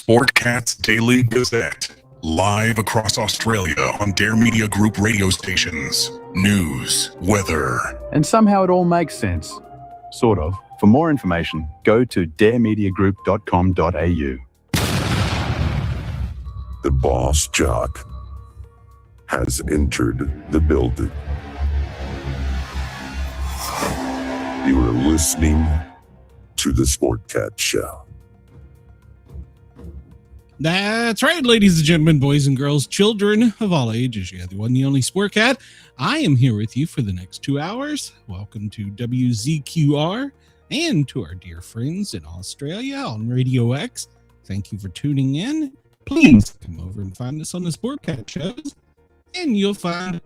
Sportcat's Daily Gazette. Live across Australia on Dare Media Group radio stations. News, weather. And somehow it all makes sense. Sort of. For more information, go to daremediagroup.com.au. The boss jock has entered the building. You are listening to the Sportcat Show. That's right, ladies and gentlemen, boys and girls, children of all ages. You have the one, the only Sportcat. I am here with you for the next 2 hours. Welcome to WZQR and to our dear friends in Australia on Radio X. Thank you for tuning in. Please come over and find us on the Sportcat shows, and you'll find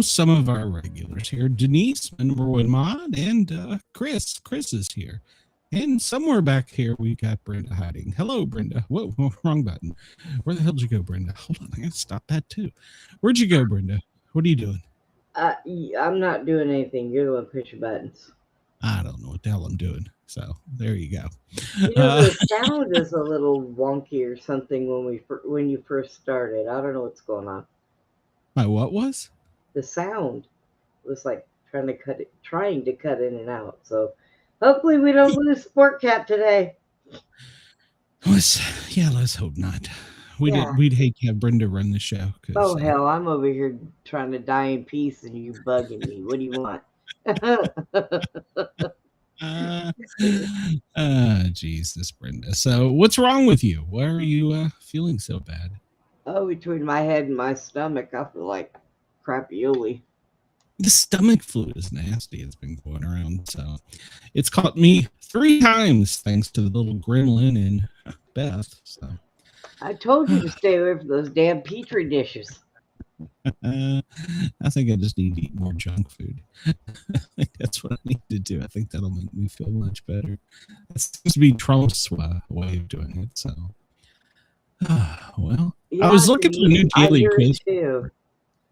some of our regulars here. Denise, my number one mod, and Chris. Chris is here. And somewhere back here, we got Brenda hiding. Hello, Brenda. Whoa, wrong button. Where the hell did you go, Brenda? Hold on, I gotta stop that too. Where'd you go, Brenda? What are you doing? I'm not doing anything. You're the one pushing buttons. I don't know what the hell I'm doing. So there you go. You know, the sound is a little wonky or something when you first started. I don't know what's going on. My what was? The sound was like trying to cut in and out. So hopefully we don't lose Sportcat today. Let's hope not. We'd hate to have Brenda run the show. Oh hell, I'm over here trying to die in peace and you bugging me. What do you want? Jesus, Brenda. So what's wrong with you? Why are you feeling so bad? Oh, between my head and my stomach, I feel like crappy-oly. The stomach flu is nasty. It's been going around. So it's caught me 3 times thanks to the little gremlin and Beth. So I told you to stay away from those damn Petri dishes. I think I just need to eat more junk food. I think that's what I need to do. I think that'll make me feel much better. That seems to be Trump's way of doing it. So, well, yeah, I was looking for a new daily quiz. Too.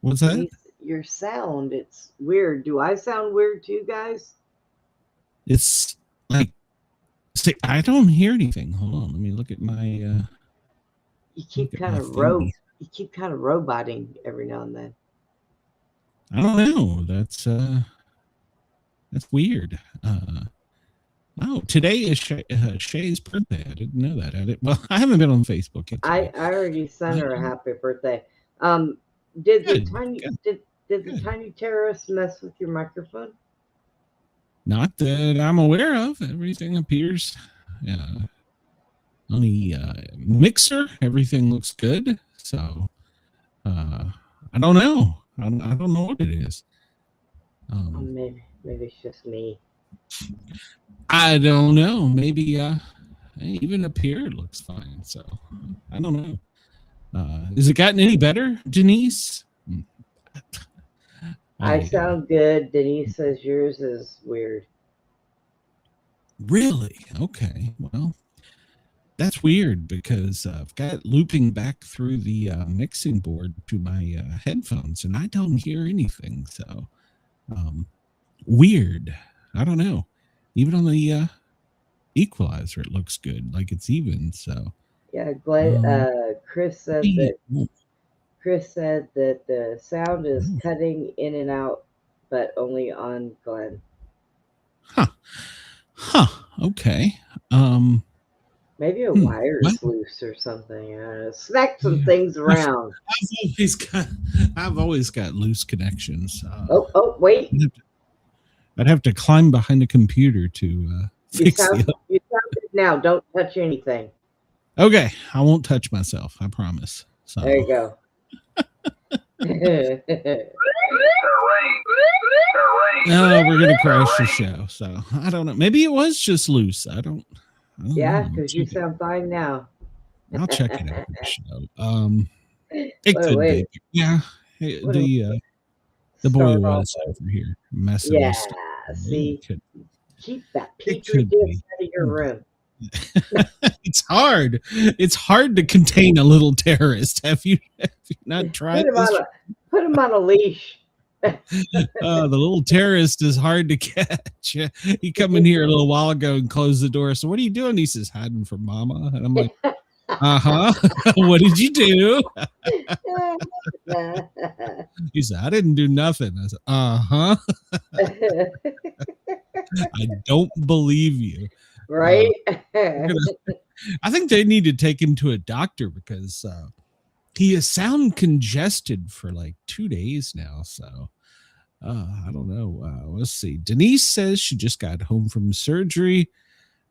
What's that? Your sound, it's weird. Do I sound weird to you guys? It's like, see, I don't hear anything. Hold on, let me look at my. You keep kind of roboting every now and then. I don't know. That's weird. Today is Shay's birthday. I didn't know that. I haven't been on Facebook yet. I already sent her a happy birthday. Did the tiny terrorist mess with your microphone? Not that I'm aware of. Everything appears on the mixer. Everything looks good. So I don't know. I don't know what it is. Maybe it's just me. I don't know. Maybe even up here it looks fine. So I don't know. Has it gotten any better, Denise? I sound good. Denise says yours is weird. Really? Okay. Well, that's weird because I've got looping back through the mixing board to my headphones and I don't hear anything. So weird. I don't know. Even on the equalizer, it looks good. Like it's even. So yeah, Chris said that the sound is cutting in and out, but only on Glenn. Okay. Maybe a wire is loose or something. Smack some things around. I've always got loose connections. Wait. I'd have to climb behind a computer to fix it. You sound good now. Don't touch anything. Okay, I won't touch myself. I promise. So. There you go. No, we're gonna crash the show. So I don't know. Maybe it was just loose. I don't yeah, because you sound fine now. I'll check it out. It could be. Yeah. The boy was over here messing with stuff. See, keep that Petri dish out of your room. It's hard. It's hard to contain a little terrorist. Have you not tried this? Put him on a leash. The little terrorist is hard to catch. He come in here a little while ago and closed the door. So what are you doing? He says, hiding from mama. And I'm like, What did you do? He said, I didn't do nothing. I said, I don't believe you. Right? I think they need to take him to a doctor because he is sound congested for like 2 days now. So I don't know. Let's see. Denise says she just got home from surgery.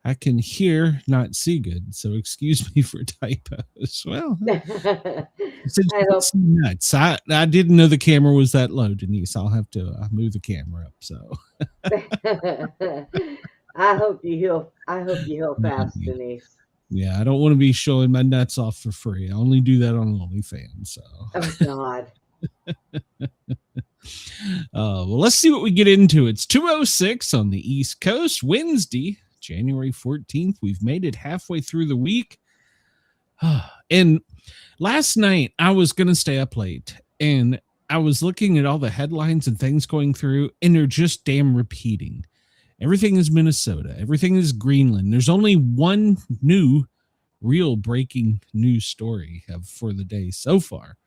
I can hear, not see good. So excuse me for typos. Well, I hope. nuts. I didn't know the camera was that low, Denise. I'll have to move the camera up. So I hope you heal. I hope you heal fast, Denise. yeah, I don't want to be showing my nuts off for free. I only do that on OnlyFans. So Oh God. Well, let's see what we get into. It's 2:06 on the East Coast, Wednesday, January 14th. We've made it halfway through the week. And last night I was going to stay up late and I was looking at all the headlines and things going through, and they're just damn repeating. Everything is Minnesota. Everything is Greenland. There's only one new real breaking news story for the day so far.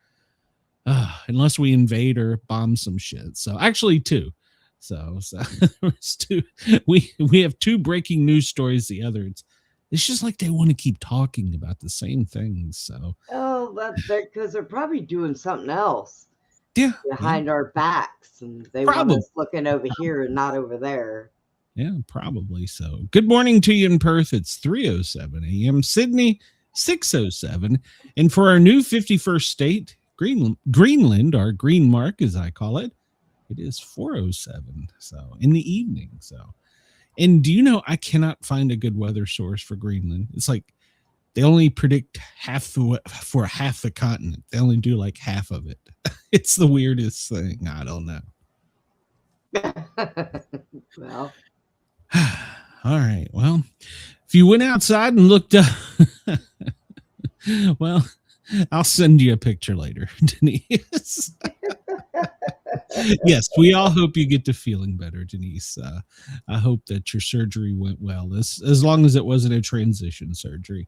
Unless we invade or bomb some shit. So actually two. So there's two. We have two breaking news stories. The other, it's just like they want to keep talking about the same things. So that's because they're probably doing something else. Yeah, behind our backs, and they want us looking over here and not over there. Yeah, probably so. Good morning to you in Perth. It's 3:07 a.m. Sydney, 6:07. And for our new 51st state, Greenland, our green mark, as I call it, it is 4:07. So in the evening. So, and do you know, I cannot find a good weather source for Greenland. It's like they only predict for half the continent. They only do like half of it. It's the weirdest thing. I don't know. Well. All right. Well, if you went outside and looked up, well, I'll send you a picture later, Denise. Yes, we all hope you get to feeling better, Denise. I hope that your surgery went well, as long as it wasn't a transition surgery.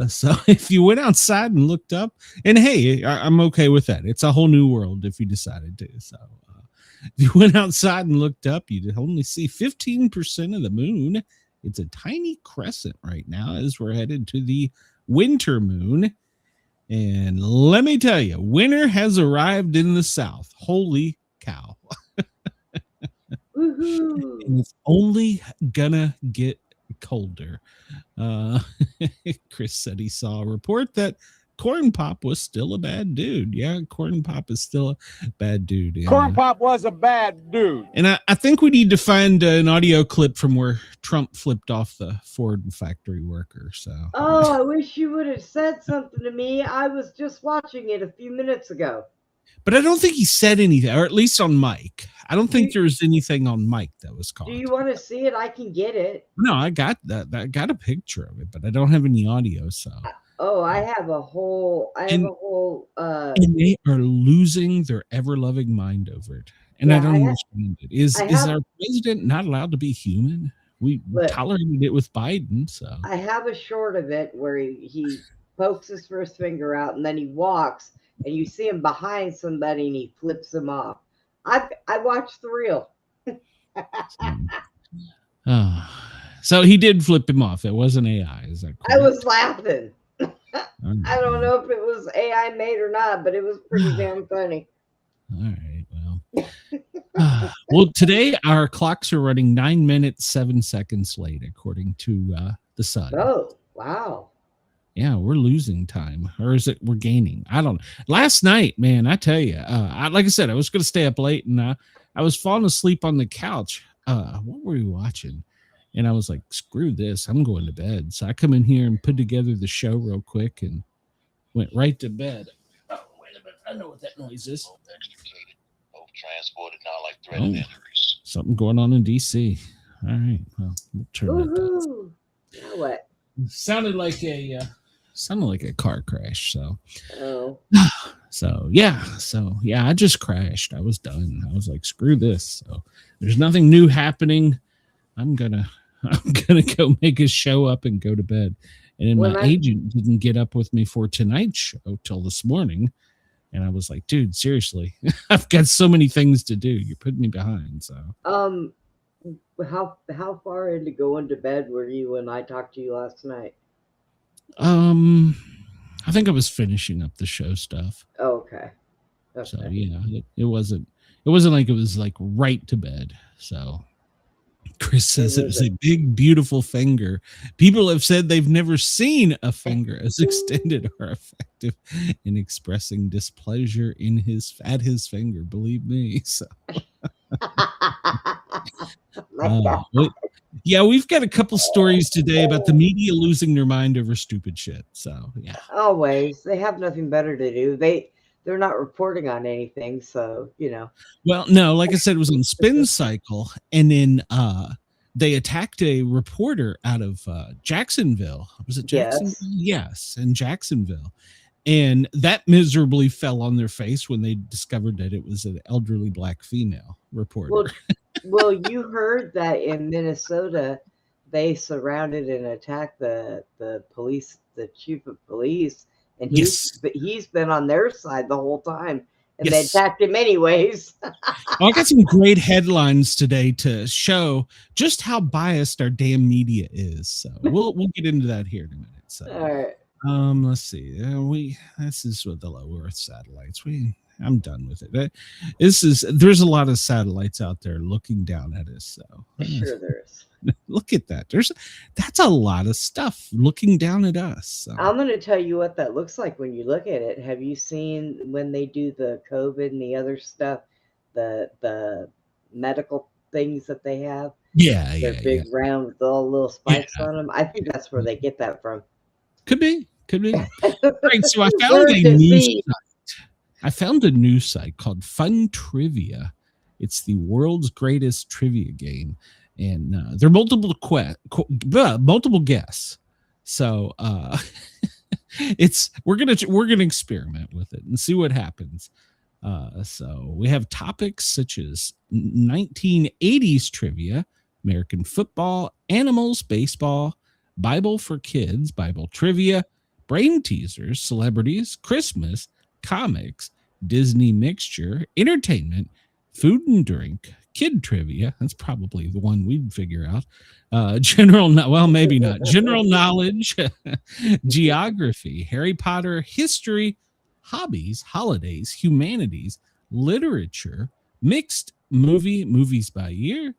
So if you went outside and looked up, and hey, I'm okay with that. It's a whole new world if you decided to. So if you went outside and looked up, you'd only see 15% of the moon. It's a tiny crescent right now as we're headed to the winter moon. And let me tell you, winter has arrived in the south. Holy cow. And it's only gonna get colder. Chris said he saw a report that Corn Pop was still a bad dude. Yeah, Corn Pop is still a bad dude. Yeah. Corn Pop was a bad dude. And I think we need to find an audio clip from where Trump flipped off the Ford factory worker. So. Oh, I wish you would have said something to me. I was just watching it a few minutes ago. But I don't think he said anything, or at least on mic. I don't think there was anything on mic that was caught. Do you want to see it? I can get it. No, I got that. I got a picture of it, but I don't have any audio. So. Oh, I have a whole. And they are losing their ever-loving mind over it, and yeah, I don't understand it. Is our president not allowed to be human? We tolerated it with Biden, so I have a short of it where he pokes his first finger out, and then he walks, and you see him behind somebody, and he flips him off. I watched the reel. So he did flip him off. It wasn't AI. Is that correct? I was laughing. I don't know if it was AI made or not, but it was pretty damn funny. All right. Well, well, today our clocks are running 9 minutes, 7 seconds late, according to the sun. Oh, wow. Yeah, we're losing time, or is it we're gaining? I don't know. Last night, man, I tell you, like I said, I was going to stay up late, and I was falling asleep on the couch. What were we watching? And I was like, screw this, I'm going to bed. So I come in here and put together the show real quick and went right to bed. Oh, wait a minute. I know what that noise is. Both transported now like threatened injuries. Something going on in D.C. All right. Well, we'll turn that down. Now what? Sounded like a car crash. So, oh. So yeah, I just crashed. I was done. I was like, screw this. So there's nothing new happening. I'm gonna go make a show up and go to bed. And then When my I- agent didn't get up with me for tonight's show till this morning. And I was like, dude, seriously, I've got so many things to do. You're putting me behind. So, how far into going to bed were you when I talked to you last night? I think I was finishing up the show stuff. Oh, okay. So yeah, it wasn't like it was like right to bed. So Chris says it was a big, beautiful finger. People have said they've never seen a finger as extended or effective in expressing displeasure at his finger. Believe me. So yeah, we've got a couple stories today about the media losing their mind over stupid shit. So yeah, always they have nothing better to do. They're not reporting on anything, so well, no, like I said, it was on Spin Cycle, and then they attacked a reporter out of Jacksonville. Was it Jacksonville? Yes, in Jacksonville. And that miserably fell on their face when they discovered that it was an elderly black female reporter. Well, you heard that in Minnesota, they surrounded and attacked the police, the chief of police, and he's been on their side the whole time, and they attacked him anyways. Well, I got some great headlines today to show just how biased our damn media is. So we'll get into that here in a minute. So All right. Let's see. This is with the low Earth satellites. I'm done with it. There's a lot of satellites out there looking down at us. So Sure there is. Look at that. That's a lot of stuff looking down at us. So. I'm going to tell you what that looks like when you look at it. Have you seen when they do the COVID and the other stuff, the medical things that they have? Yeah, They're big round with all little spikes on them. I think that's where they get that from. Could be. Right. So I found a news site. I found a news site called Fun Trivia. It's the world's greatest trivia game, and there are multiple guests. So we're gonna experiment with it and see what happens. So we have topics such as 1980s trivia, American football, animals, baseball, Bible for kids, Bible trivia, brain teasers, celebrities, Christmas, comics, Disney mixture, entertainment, food and drink, kid trivia. That's probably the one we'd figure out. Maybe not. General knowledge, geography, Harry Potter, history, hobbies, holidays, humanities, literature, mixed movies by year,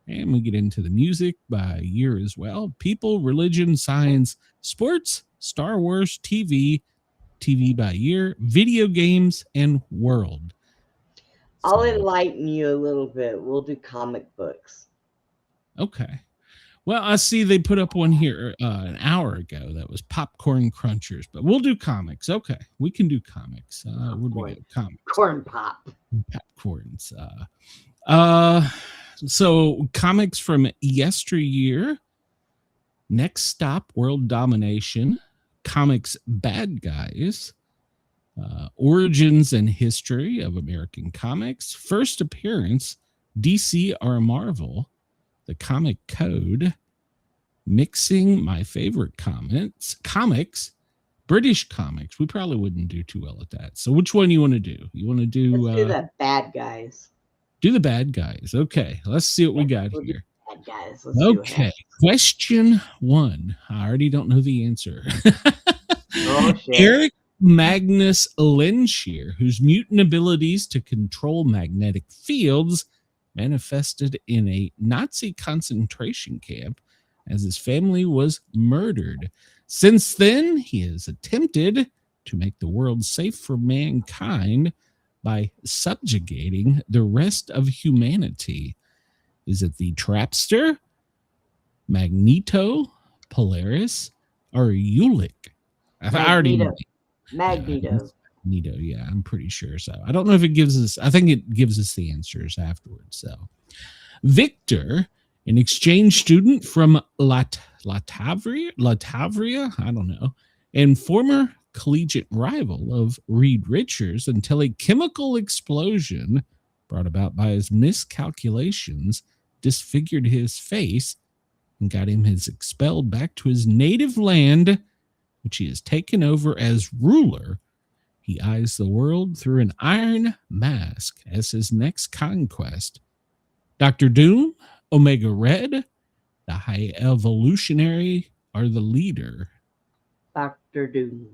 and we get into the music by year as well. People, religion, science, sports, Star Wars, TV by year, video games, and world. I'll enlighten you a little bit. We'll do comic books. Okay. Well, I see they put up one here an hour ago that was popcorn crunchers, but we'll do comics. Okay, we can do comics. Comics. Corn pop. Popcorns. So comics from yesteryear. Next stop, world domination. Comics bad guys. Origins and history of American comics. First appearance, DC or Marvel. The comic code. Mixing my favorite comics. British comics. We probably wouldn't do too well at that. So which one you want to do? You want to do? Let's do the bad guys. Do the bad guys. Okay, let's see what we got here. Bad guys. Okay, question 1. I already don't know the answer. Oh, shit. Eric Magnus Lenshear, whose mutant abilities to control magnetic fields manifested in a Nazi concentration camp as his family was murdered. Since then, he has attempted to make the world safe for mankind by subjugating the rest of humanity. Is it the Trapster, Magneto, Polaris, or Ulick? I already know. Magneto. Magneto, yeah, I'm pretty sure so. I don't know if it gives us, I think it gives us the answers afterwards. So, Victor, an exchange student from Latavria, I don't know, and former collegiate rival of Reed Richards until a chemical explosion brought about by his miscalculations disfigured his face and got him expelled back to his native land which he has taken over as ruler, he eyes the world through an iron mask as his next conquest. Dr. Doom, Omega Red, the High Evolutionary are the leader. Dr. Doom.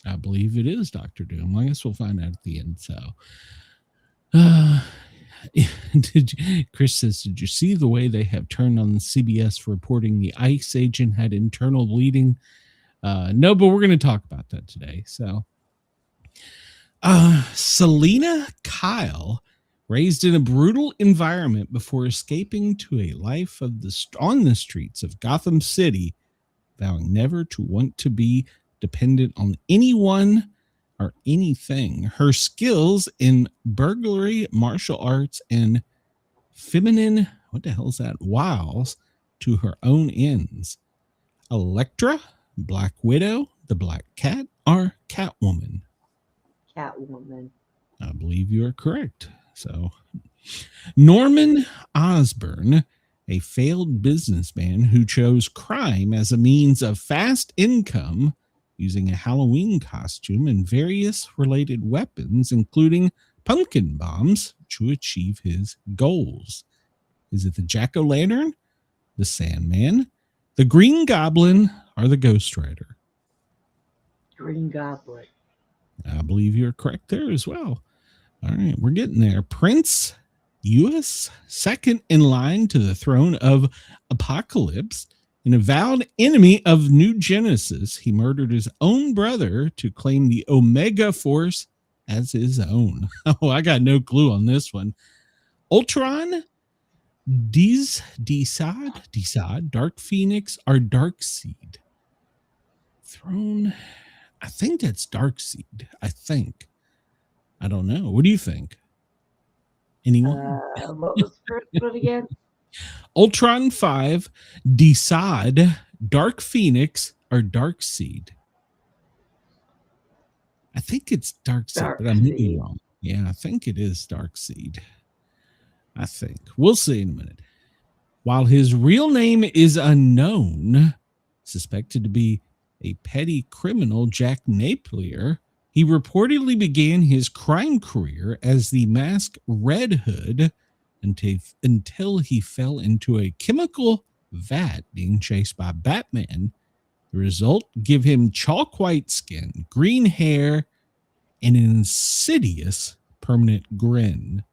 I believe it is Dr. Doom. I guess we'll find out at the end. So, Chris says, did you see the way they have turned on the CBS reporting the ICE agent had internal bleeding? No, but we're going to talk about that today. So, Selena Kyle, raised in a brutal environment before escaping to a life on the streets of Gotham City, vowing never to want to be dependent on anyone or anything. Her skills in burglary, martial arts, and feminine, what the hell is that? Wiles to her own ends. Elektra, Black Widow, the Black Cat, or Catwoman? Catwoman. I believe you are correct. So, Norman Osborn, a failed businessman who chose crime as a means of fast income, using a Halloween costume and various related weapons, including pumpkin bombs, to achieve his goals. Is it the Jack-o'-lantern, the Sandman, the Green Goblin, or the Ghost Rider? Green Goblin. I believe you're correct there as well. All right, we're getting there. Prince U.S., second in line to the throne of Apocalypse, an avowed enemy of New Genesis, he murdered his own brother to claim the Omega Force as his own. Oh, I got no clue on this one. Ultron, Desad, Dark Phoenix, or Darkseid? Throne, I think that's Darkseid. I think. I don't know. What do you think? Anyone? What was the first one again? Ultron 5, Desad, Dark Phoenix, or Darkseid? I think it's Darkseid, but I may be wrong. Yeah, I think it is Darkseid. I think. We'll see in a minute. While his real name is unknown, suspected to be a petty criminal, Jack Napier, he reportedly began his crime career as the masked Red Hood until he fell into a chemical vat being chased by Batman. The result, give him chalk white skin, green hair, and an insidious permanent grin.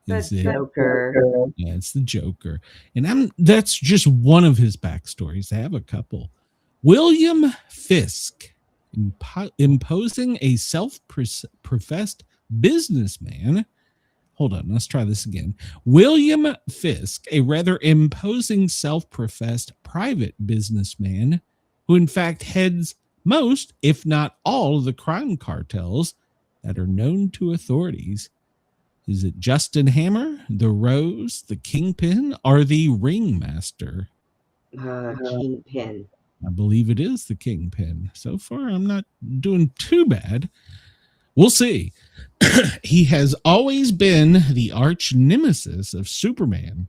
Is it Joker? Yeah, it's the Joker. And that's just one of his backstories. I have a couple. William Fisk, imposing a self-professed businessman. Hold on, let's try this again. William Fisk, a rather imposing self-professed private businessman who in fact heads most, if not all, of the crime cartels that are known to authorities. Is it Justin Hammer, the Rose, the Kingpin, or the Ringmaster? Kingpin. I believe it is the Kingpin. So far, I'm not doing too bad. We'll see. He has always been the arch nemesis of Superman.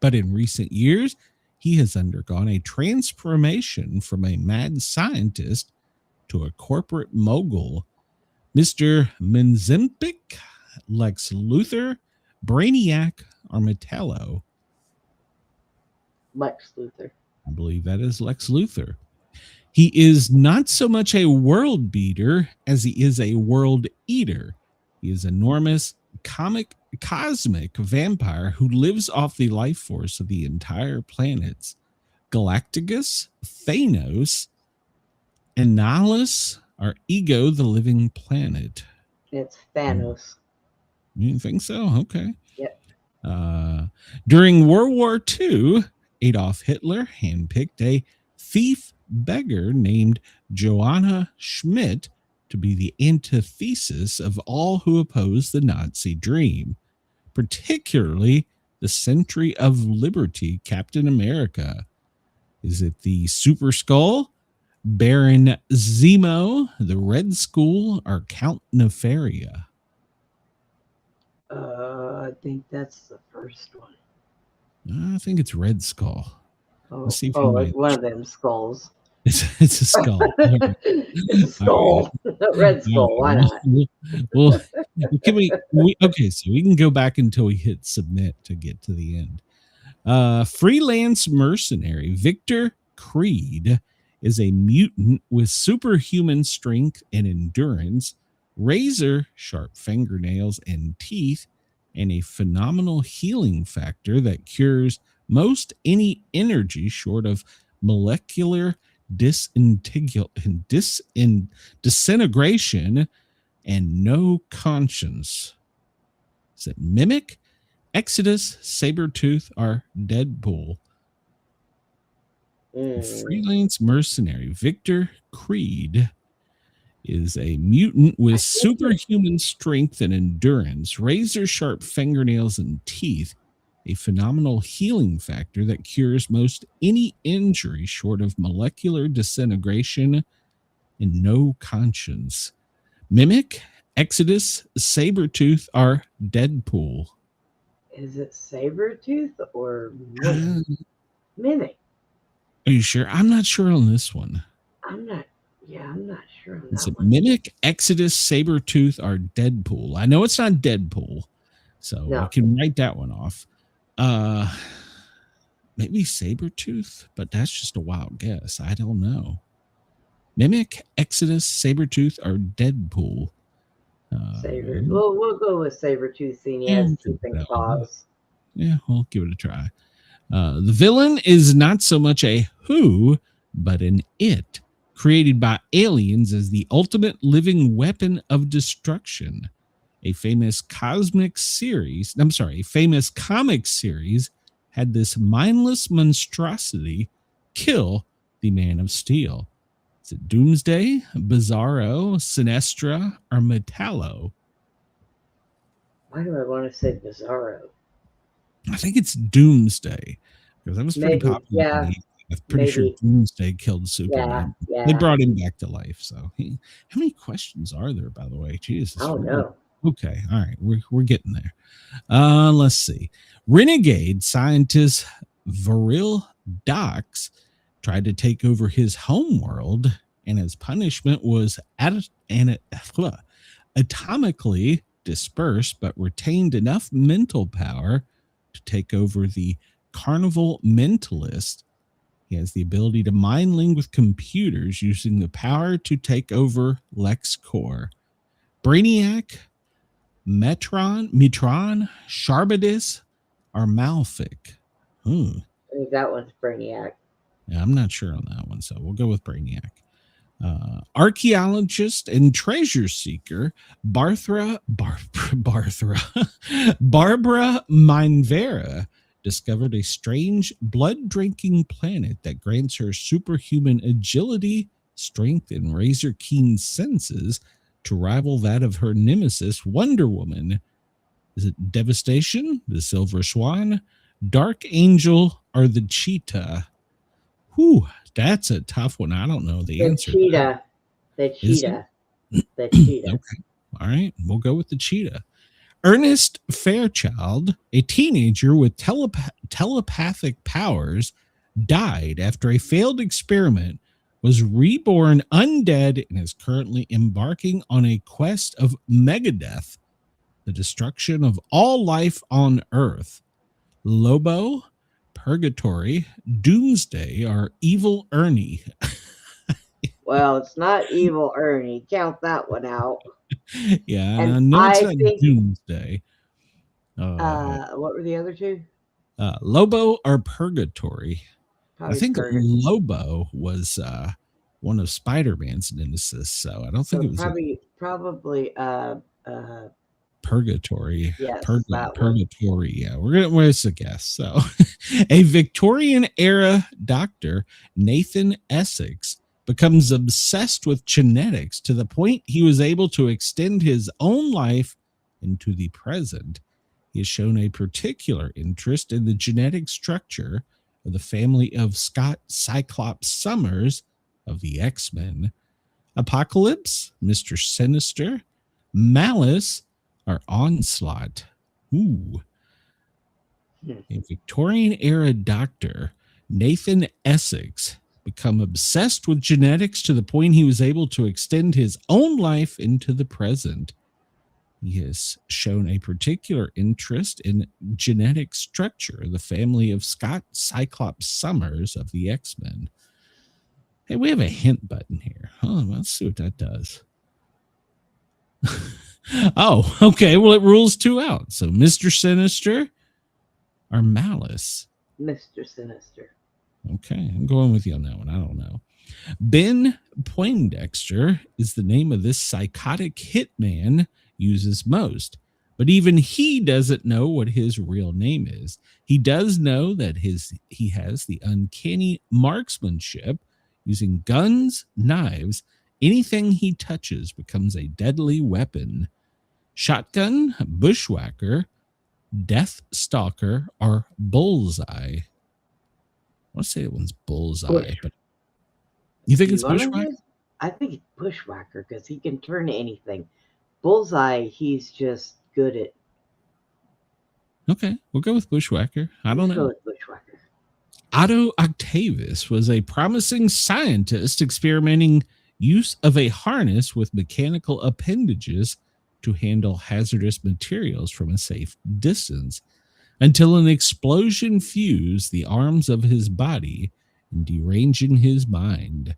But in recent years, he has undergone a transformation from a mad scientist to a corporate mogul. Mr. Menzimpic, Lex Luthor, Brainiac, or Metallo? Lex Luthor. I believe that is Lex Luthor. He is not so much a world beater as he is a world eater. He is an enormous cosmic vampire who lives off the life force of the entire planets. Galacticus, Thanos, Annihilus, or Ego, the living planet? It's Thanos. You think so? Okay. Yep. During World War II, Adolf Hitler handpicked a thief beggar named Johanna Schmidt to be the antithesis of all who oppose the Nazi dream, particularly the Century of Liberty, Captain America. Is it the Super Skull, Baron Zemo, the Red Skull, or Count Nefaria? I think that's the first one. I think it's Red Skull. Oh, Let's see if it's one of them skulls. It's a skull. It's a skull. A red skull. Why not? Well, okay, so we can go back until we hit submit to get to the end. Freelance mercenary Victor Creed is a mutant with superhuman strength and endurance, razor sharp fingernails and teeth, and a phenomenal healing factor that cures most any energy short of molecular disintegration and no conscience. Is it Mimic, Exodus, Sabretooth, or Deadpool? Freelance mercenary Victor Creed is a mutant with superhuman strength and endurance, razor sharp fingernails and teeth, a phenomenal healing factor that cures most any injury short of molecular disintegration, and no conscience. Mimic, Exodus, Sabretooth, or Deadpool? Is it Sabretooth or Mimic? Are you sure? I'm not sure on this one. I'm not sure on Is that it one. Mimic, Exodus, Sabretooth, or Deadpool? I know it's not Deadpool, so No. we can write that one off. Maybe Sabretooth, but that's just a wild guess. I don't know. Mimic, Exodus, Sabretooth, or Deadpool? We'll go with Sabretooth, seeing he has teeth and claws. Yeah, we'll give it a try. The villain is not so much a who, but an it, created by aliens as the ultimate living weapon of destruction. A famous comic series had this mindless monstrosity kill the Man of Steel. Is it Doomsday, Bizarro, Sinestra, or Metallo? Why do I want to say Bizarro? I think it's Doomsday, because that was pretty popular. Yeah, I'm pretty sure Doomsday killed Superman. Yeah. They brought him back to life. So, how many questions are there, by the way? Jesus. I don't know. Okay, all right, we're getting there. Let's see. Renegade scientist Viril Dox tried to take over his homeworld, and his punishment was atomically dispersed, but retained enough mental power to take over the Carnival Mentalist. He has the ability to mind link with computers using the power to take over LexCorp. Brainiac, Metron, Sharbadis, or Malfic? I think that one's Brainiac. Yeah, I'm not sure on that one, so we'll go with Brainiac. Archaeologist and treasure seeker Barbara Minevera discovered a strange blood-drinking planet that grants her superhuman agility, strength, and razor-keen senses to rival that of her nemesis, Wonder Woman. Is it Devastation, the Silver Swan, Dark Angel, or the Cheetah? Whew, that's a tough one. I don't know the answer. The cheetah. Okay. All right, we'll go with the cheetah. Ernest Fairchild, a teenager with telepathic powers, died after a failed experiment, was reborn undead, and is currently embarking on a quest of Megadeath, the destruction of all life on Earth. Lobo, Purgatory, Doomsday, or Evil Ernie? Well, it's not Evil Ernie. Count that one out. Yeah, and I know it's not think, Doomsday. What were the other two? Lobo or Purgatory? Probably I think Purgatory. Lobo was one of Spider-Man's nemesis, so I don't think it was probably Purgatory. Yes, Purgatory. Yeah, where's the guess? So, a Victorian era doctor, Nathan Essex, becomes obsessed with genetics to the point he was able to extend his own life into the present. He has shown a particular interest in the genetic structure of the family of Scott Cyclops Summers of the X-Men. Apocalypse, Mr. Sinister, Malice, or Onslaught? Ooh. A Victorian era doctor, Nathan Essex, become obsessed with genetics to the point he was able to extend his own life into the present. He has shown a particular interest in genetic structure, the family of Scott Cyclops Summers of the X-Men. Hey, we have a hint button here. Let's see what that does. Oh, okay. Well, it rules 2 out. So Mr. Sinister or Malice? Mr. Sinister. Okay, I'm going with you on that one. I don't know. Ben Poindexter is the name of this psychotic hitman uses most, but even he doesn't know what his real name is. He does know that he has the uncanny marksmanship, using guns, knives, anything he touches becomes a deadly weapon. Shotgun, bushwhacker, death stalker, or bullseye. I want to say that one's bullseye, but you think it's bushwhacker? I think it's bushwhacker because he can turn anything. Bullseye, he's just good at. Okay, we'll go with bushwhacker. I don't know. Go with bushwhacker. Otto Octavius was a promising scientist experimenting use of a harness with mechanical appendages to handle hazardous materials from a safe distance until an explosion fused the arms of his body and deranging his mind.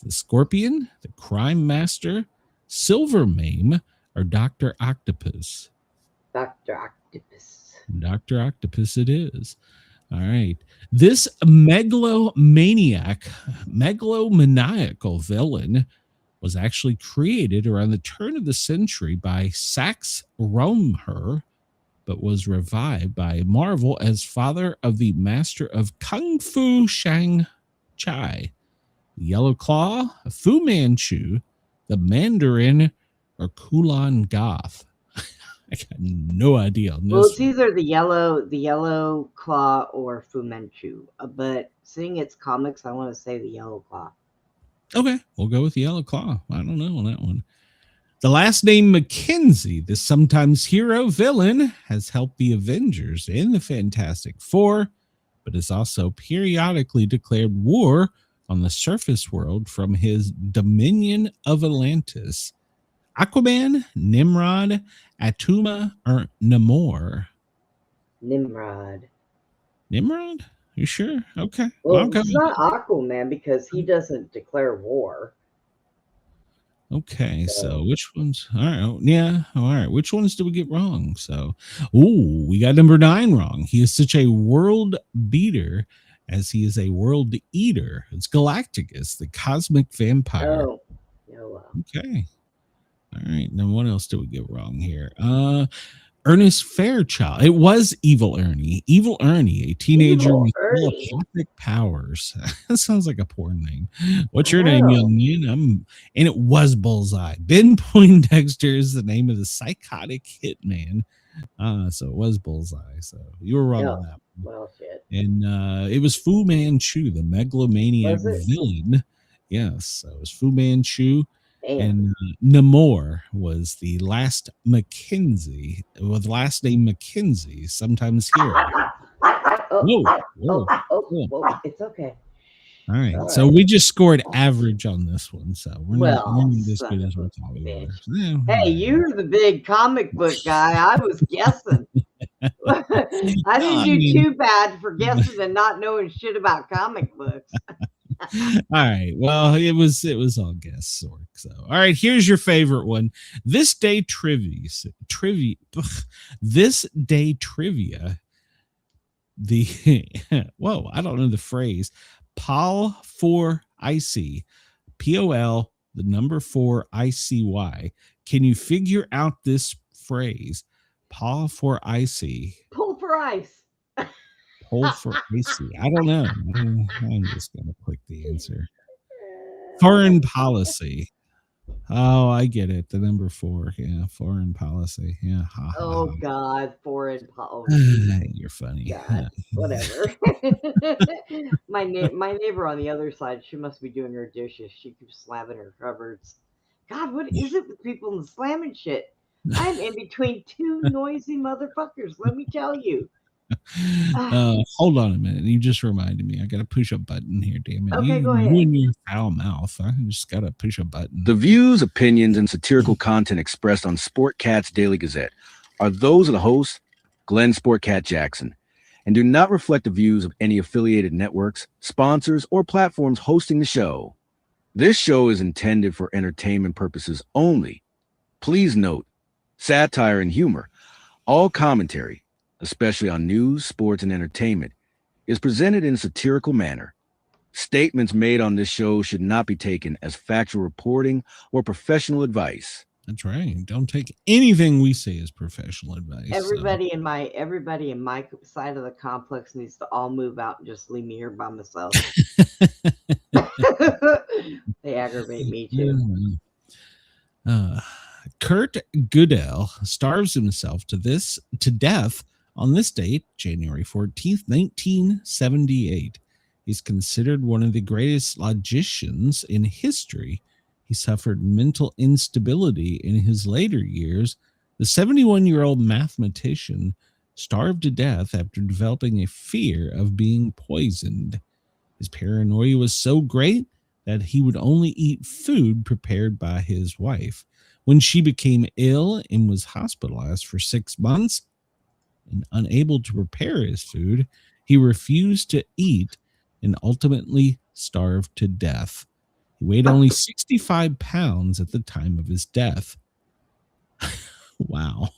The Scorpion, the Crime Master, Silver Mame, or Dr. Octopus? Dr. Octopus. Dr. Octopus it is. All right. This megalomaniacal villain was actually created around the turn of the century by Sax Rohmer, but was revived by Marvel as father of the master of Kung Fu Shang Chai, the Yellow Claw, Fu Manchu, the Mandarin, or Kulan Goth. I got no idea on this. Well, it's either the yellow claw or Fu Manchu. But seeing its comics, I want to say the Yellow Claw. Okay, we'll go with the Yellow Claw. I don't know on that one. The last name Mackenzie, the sometimes hero villain, has helped the Avengers and the Fantastic Four, but has also periodically declared war on the surface world from his Dominion of Atlantis. Aquaman, Nimrod, Atuma, or Namor? Nimrod. Nimrod? You sure? Okay. Well, it's not Aquaman because he doesn't declare war. Okay, so which ones? All right, yeah, all right. Which ones do we get wrong? So, we got number 9 wrong. He is such a world beater as he is a world eater. It's Galacticus, the cosmic vampire. Oh, no. Okay. All right. Then what else do we get wrong here? Ernest Fairchild. It was Evil Ernie. Evil Ernie, a teenager with telepathic powers. That sounds like a porn name. What's your name, young man? And it was Bullseye. Ben Poindexter is the name of the psychotic hitman. So it was Bullseye. So you were wrong on that one. Well, shit. And it was Fu Manchu, the megalomaniac villain. Yes, so it was Fu Manchu. And Namor was the last Mackenzie, with last name Mackenzie, sometimes hero. Whoa. It's okay. All right. So we just scored average on this one. So we're not as good as we thought we were. Yeah, hey, you're the big comic book guy. I was guessing. I didn't do too bad for guessing and not knowing shit about comic books. All right. Well, it was all guesswork. So, all right. Here's your favorite one. This day trivia. This day trivia. I don't know the phrase. Pol for icy. POL, the number 4 ICY. Can you figure out this phrase? Pol for icy. Pull for ice. Pull for icy. I don't know. I'm just going to click the answer. Foreign policy. Oh, I get it. The number 4. Yeah, foreign policy. Yeah. Oh, God. Foreign policy. You're funny. God, whatever. My neighbor on the other side, she must be doing her dishes. She keeps slamming her cupboards. God, what is it with people and slamming shit? I'm in between 2 noisy motherfuckers, let me tell you. Hold on a minute. You just reminded me. I got to push a button here, damn it. Okay, you, go ahead. You and your foul mouth. I just got to push a button. The views, opinions, and satirical content expressed on Sportcat's Daily Gazette are those of the host, Glenn Sportcat Jackson, and do not reflect the views of any affiliated networks, sponsors, or platforms hosting the show. This show is intended for entertainment purposes only. Please note, satire and humor, all commentary, especially on news, sports, and entertainment, is presented in a satirical manner. Statements made on this show should not be taken as factual reporting or professional advice. That's right. Don't take anything we say as professional advice. Everybody in my side of the complex needs to all move out and just leave me here by myself. They aggravate me too. Kurt Goodell starves himself to death on this date, January 14th, 1978. He's considered one of the greatest logicians in history. He suffered mental instability in his later years. The 71-year-old mathematician starved to death after developing a fear of being poisoned. His paranoia was so great that he would only eat food prepared by his wife. When she became ill and was hospitalized for 6 months and unable to prepare his food, he refused to eat and ultimately starved to death. He weighed only 65 pounds at the time of his death. Wow.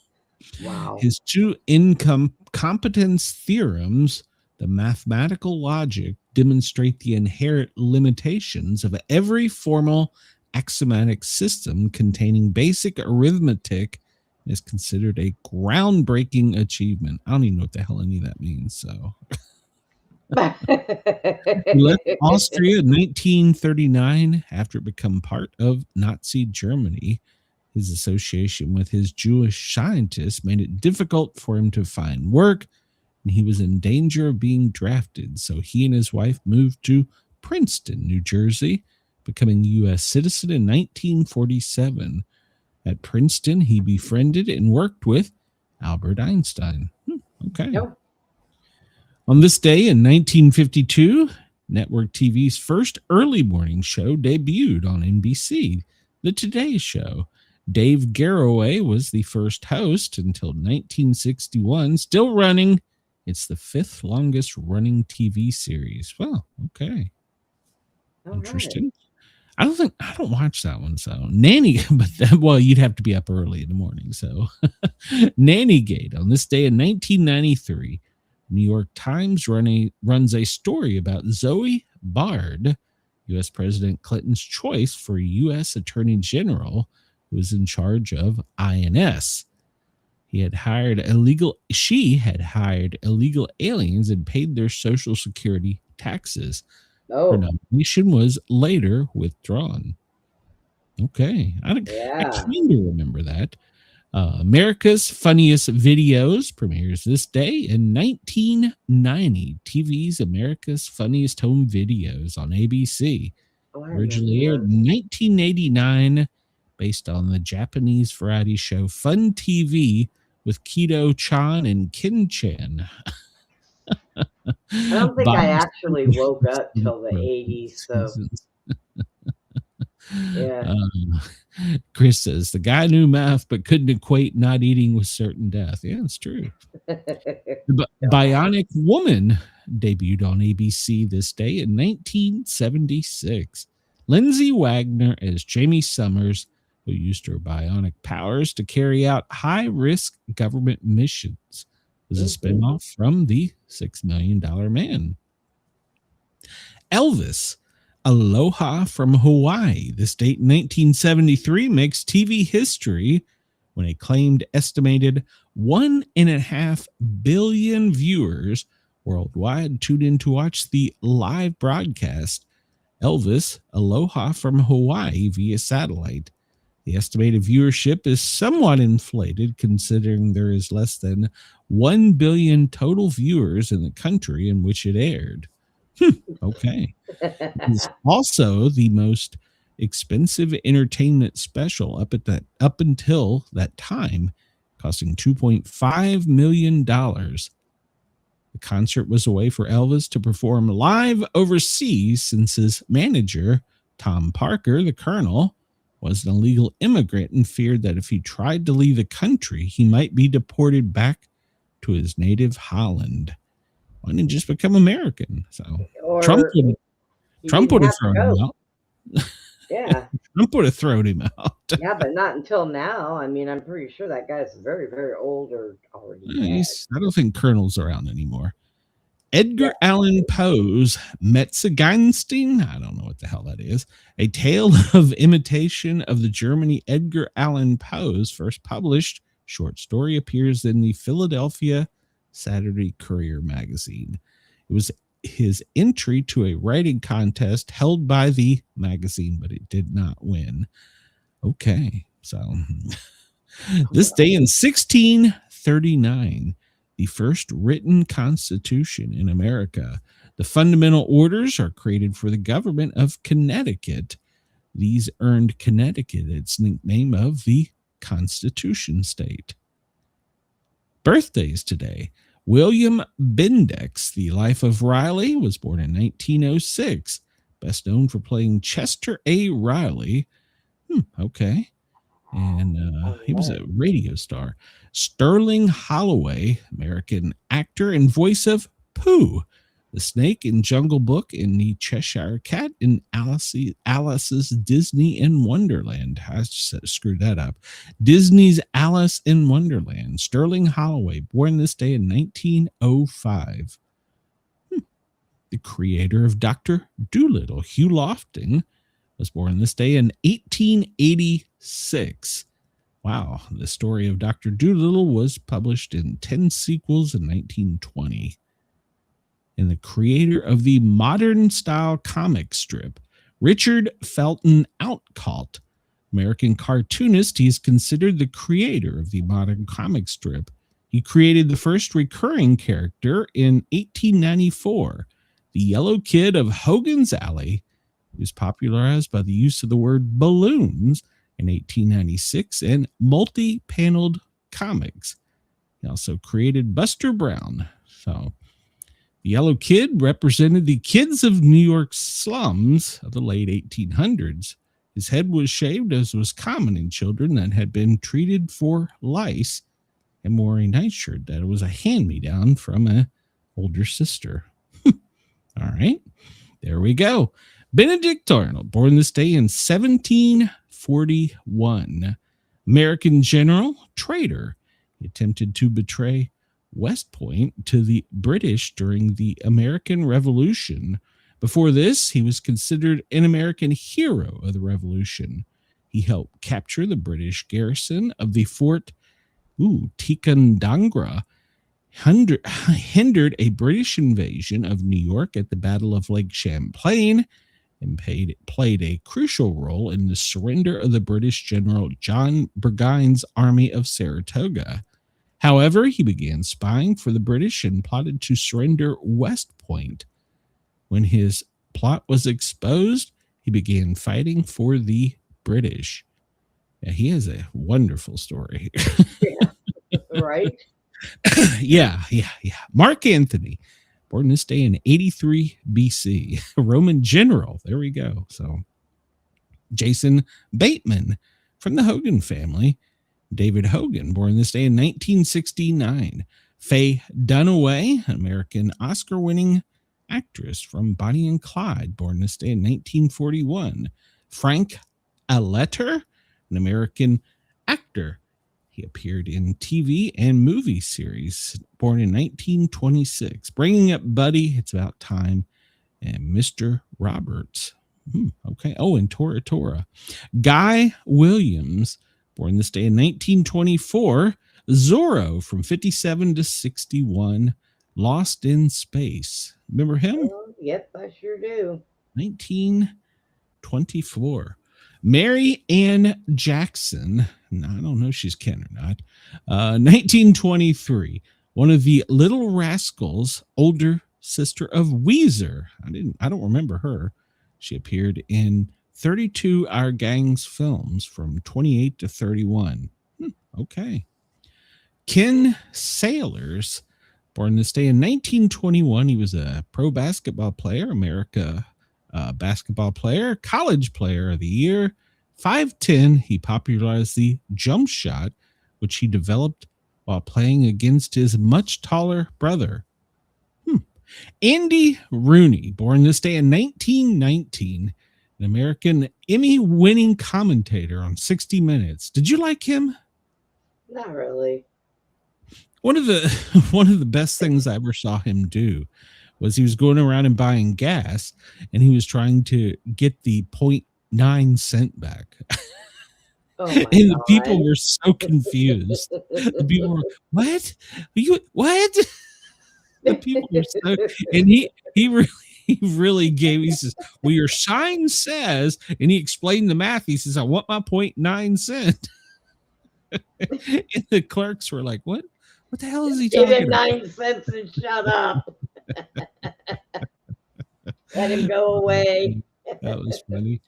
His two incompetence theorems, the mathematical logic, demonstrate the inherent limitations of every formal axiomatic system containing basic arithmetic, and is considered a groundbreaking achievement. I don't even know what the hell any of that means, so... He left Austria in 1939 after it became part of Nazi Germany. His association with his Jewish scientists made it difficult for him to find work, and he was in danger of being drafted. So he and his wife moved to Princeton, New Jersey, becoming a U.S. citizen in 1947. At Princeton, he befriended and worked with Albert Einstein. Okay. Yep. On this day in 1952, network TV's first early morning show debuted on NBC, The Today Show. Dave Garroway was the first host until 1961, still running. It's the 5th longest running TV series. Well, okay. Interesting. Right. I don't watch that one. So Nanny, but you'd have to be up early in the morning. So Nanny Gate on this day in 1993. New York Times runs a story about Zoe Bard, U.S. President Clinton's choice for U.S. Attorney General, who was in charge of INS. She had hired illegal aliens and paid their Social Security taxes. Her nomination was later withdrawn. Okay. I kind of remember that. America's Funniest Videos premieres this day in 1990. TV's America's Funniest Home Videos on ABC. Originally aired in 1989, based on the Japanese variety show Fun TV with Kido-chan and Kin-chan. I don't think I actually woke up till the 80s, so... Yeah. Chris says the guy knew math but couldn't equate not eating with certain death. Yeah, it's true. The Bionic Woman debuted on ABC this day in 1976. Lindsay Wagner as Jamie Summers, who used her bionic powers to carry out high-risk government missions, was a spinoff from the $6 Million Man. Elvis, Aloha from Hawaii. This date in 1973 makes TV history when a claimed estimated 1.5 billion viewers worldwide tuned in to watch the live broadcast Elvis, Aloha from Hawaii via satellite. The estimated viewership is somewhat inflated considering there is less than 1 billion total viewers in the country in which it aired. Okay. It's also the most expensive entertainment special up until that time, costing $2.5 million. The concert was a way for Elvis to perform live overseas since his manager, Tom Parker, the Colonel, was an illegal immigrant and feared that if he tried to leave the country, he might be deported back to his native Holland. Why didn't he just become American? So Or Trump he would didn't have to thrown him go. out. Yeah. Trump would have thrown him out. Yeah, but not until now. I mean, I'm pretty sure that guy's very, very old or already dead. I don't think Colonel's around anymore. Edgar Allan Poe's Metzengerstein, I don't know what the hell that is, a tale of imitation of the Germany Edgar Allan Poe's first published short story appears in the Philadelphia Saturday Courier magazine. It was his entry to a writing contest held by the magazine, but it did not win. Okay, so this day in 1639, the first written constitution in America. The fundamental orders are created for the government of Connecticut. These earned Connecticut its nickname of the Constitution State. Birthdays today. William Bendix, the life of Riley, was born in 1906. Best known for playing Chester A. Riley. Okay. And he was a radio star. Sterling Holloway, American actor and voice of Pooh, the snake in Jungle Book, and the Cheshire Cat in Alice's Disney in Wonderland. I screwed that up. Disney's Alice in Wonderland. Sterling Holloway, born this day in 1905. The creator of Dr. Dolittle, Hugh Lofting, was born this day in 1886. Wow, the story of Dr. Dolittle was published in 10 sequels in 1920. And the creator of the modern style comic strip, Richard Felton Outcalt, American cartoonist, he is considered the creator of the modern comic strip. He created the first recurring character in 1894, the Yellow Kid of Hogan's Alley. He was popularized by the use of the word balloons in 1896 and multi-paneled comics. He also created Buster Brown. So the Yellow Kid represented the kids of New York's slums of the late 1800s. His head was shaved, as was common in children that had been treated for lice, and wore a nightshirt that was a hand-me-down from an older sister. All right, there we go. Benedict Arnold, born this day in 1741. American general, traitor. He attempted to betray West Point to the British during the American Revolution. Before this, he was considered an American hero of the Revolution. He helped capture the British garrison of the Fort Ticonderoga, hindered a British invasion of New York at the Battle of Lake Champlain, and played a crucial role in the surrender of the British General John Burgoyne's army of Saratoga. However, he began spying for the British and plotted to surrender West Point. When his plot was exposed, he began fighting for the British. Yeah, he has a wonderful story. Yeah, right? Yeah. Mark Antony, born this day in 83 BC, a Roman general. There we go. So Jason Bateman from the Hogan family. David Hogan, born this day in 1969. Faye Dunaway, an American Oscar-winning actress from Bonnie and Clyde, born this day in 1941. Frank Aletter, an American actor. He appeared in TV and movie series, born in 1926. Bringing Up Buddy, It's About Time, and Mr. Roberts. Okay. Oh, and Tora Tora. Guy Williams, born this day in 1924. Zorro from 57 to 61. Lost in Space. Remember him? Oh, yep, I sure do. 1924. Mary Ann Jackson. No, I don't know if she's Ken or not. 1923. One of the Little Rascals' older sister of Weezer. I don't remember her. She appeared in 32 Our Gang's films from 28 to 31. Okay. Ken Sailors, Born this day in 1921, he was a pro basketball player, America basketball player, college player of the year. 5'10", he popularized the jump shot, which he developed while playing against his much taller brother. Andy Rooney, born this day in 1919, an American Emmy-winning commentator on 60 Minutes. Did you like him? Not really. One of the best things I ever saw him do was he was going around and buying gas, and he was trying to get the 0.9 cent back. Oh And the people were so confused. The people were, what? What? The people were so, and he really gave, he says, well, your sign says, and he explained the math. He says, I want my 0.9 cent. And the clerks were like, what the hell is he talking about? 9 cents and shut up. Let him go away. That was funny.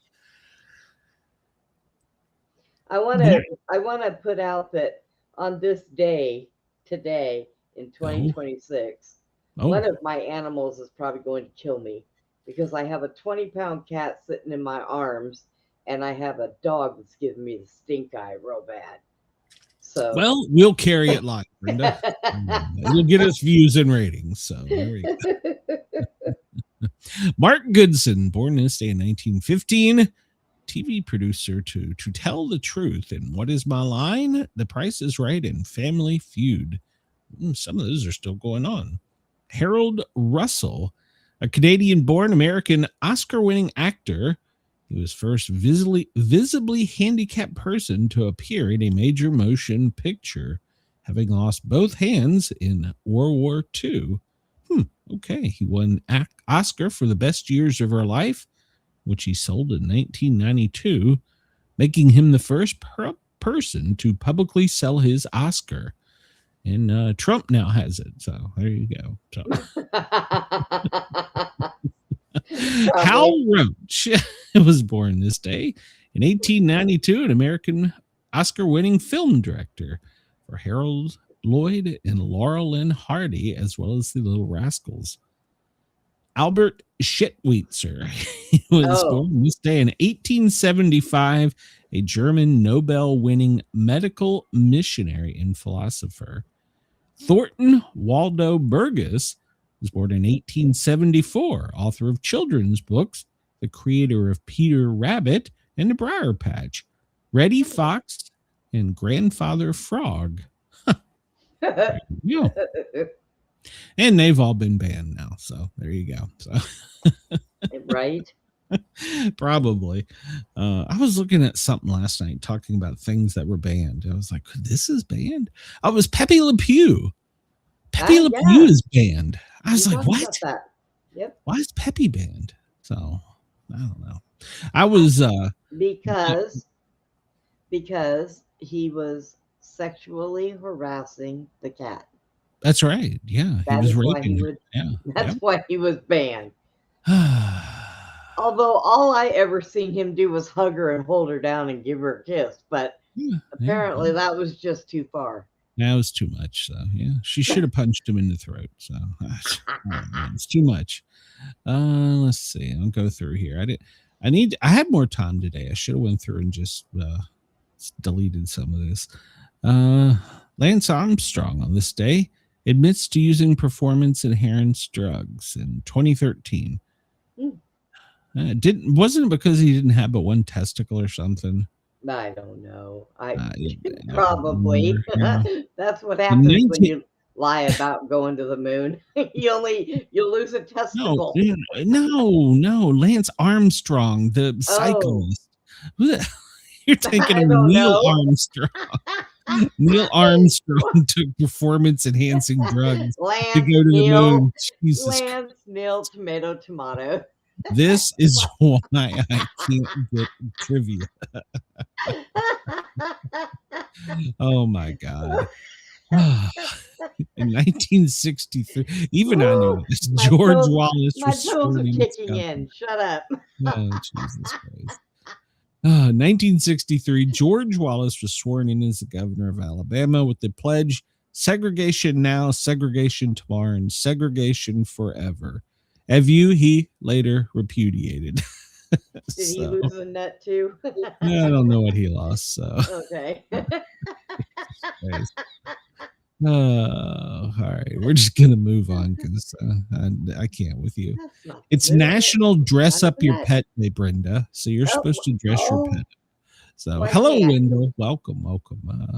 I want to put out that on this day, today in 2026, one of my animals is probably going to kill me because I have a 20-pound cat sitting in my arms and I have a dog that's giving me the stink eye real bad. So, well, we'll carry it live, Brenda. It'll get us views and ratings. So there we go. Mark Goodson, born this day in 1915, TV producer to Tell the Truth and What Is My Line, The Price is Right, and Family Feud. Some of those are still going on. Harold Russell, a Canadian-born American Oscar-winning actor. He was first visibly handicapped person to appear in a major motion picture, having lost both hands in World War II. Okay, he won Oscar for The Best Years of Her Life, which he sold in 1992, making him the first person to publicly sell his Oscar. And Trump now has it, so there you go. So. Hal Roach was born this day in 1892, an American Oscar-winning film director for Harold Lloyd and Laurel Lynn Hardy, as well as the Little Rascals. Albert Schweitzer was born this day in 1875, a German Nobel-winning medical missionary and philosopher. Thornton Waldo Burgess was born in 1874, author of children's books, the creator of Peter Rabbit and the Briar Patch, Reddy Fox, and Grandfather Frog. There you go. And they've all been banned now, so there you go. So right? Probably. I was looking at something last night talking about things that were banned. I was like, this is banned? Oh, it was Pepe Le Pew. Pepe Le Pew is banned. I was like, what? Yep. Why is Pepe banned? So I don't know. I was because he was sexually harassing the cat. That's right. Yeah. That he was why raping her. That's why he was banned. Although all I ever seen him do was hug her and hold her down and give her a kiss, but apparently that was just too far. That was too much. So yeah, she should have punched him in the throat. So it's too much. Let's see. I'll go through here. I had more time today. I should have went through and just deleted some of this. Lance Armstrong on this day admits to using performance-enhancing drugs in 2013. Wasn't it because he didn't have but one testicle or something? I don't know. Probably. That's what happens when you lie about going to the moon. you lose a testicle. No. Lance Armstrong, the cyclist. You're thinking of Neil Armstrong. Neil Armstrong took performance-enhancing drugs to go to the moon. Jesus Lance, Neil, tomato. This is why I can't get trivia. Oh my God. In 1963, even I know this. George Wallace was toes are kicking in. Shut up. Oh, Jesus Christ. 1963, George Wallace was sworn in as the governor of Alabama with the pledge, segregation now, segregation tomorrow, and segregation forever. He later repudiated. Did he lose a nut too? I don't know what he lost. So Okay. all right. We're just gonna move on because I can't with you. That's not It's good. National Dress None of Up Your that. Pet Day, Brenda. So you're supposed to dress your pet. So Why hello, can't- Wendell. Welcome.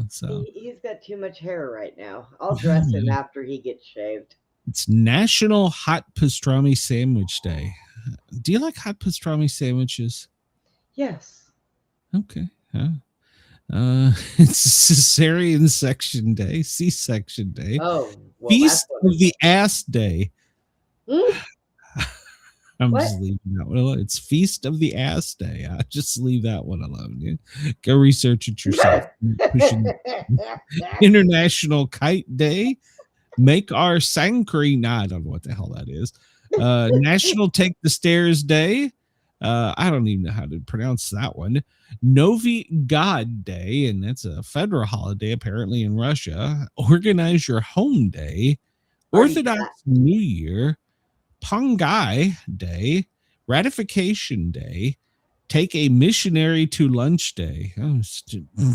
So He's got too much hair right now. I'll dress him after he gets shaved. it's National Hot Pastrami Sandwich Day. Do you like hot pastrami sandwiches? Yes. Okay. It's Cesarean Section Day, C-section Day, Oh, well, Feast that's what of the Ass Day. Hmm? I'm What? just leaving that one alone. It's Feast of the Ass Day. I just leave that one alone. Yeah. Go research it yourself. International Kite Day. Make our Sankri. Nah, I don't know what the hell that is. National Take the Stairs Day. I don't even know how to pronounce that one. Novi God Day, and that's a federal holiday apparently in Russia. Organize Your Home Day. Orthodox New Year. Pongai Day. Ratification Day. Take a Missionary to Lunch Day. Oh,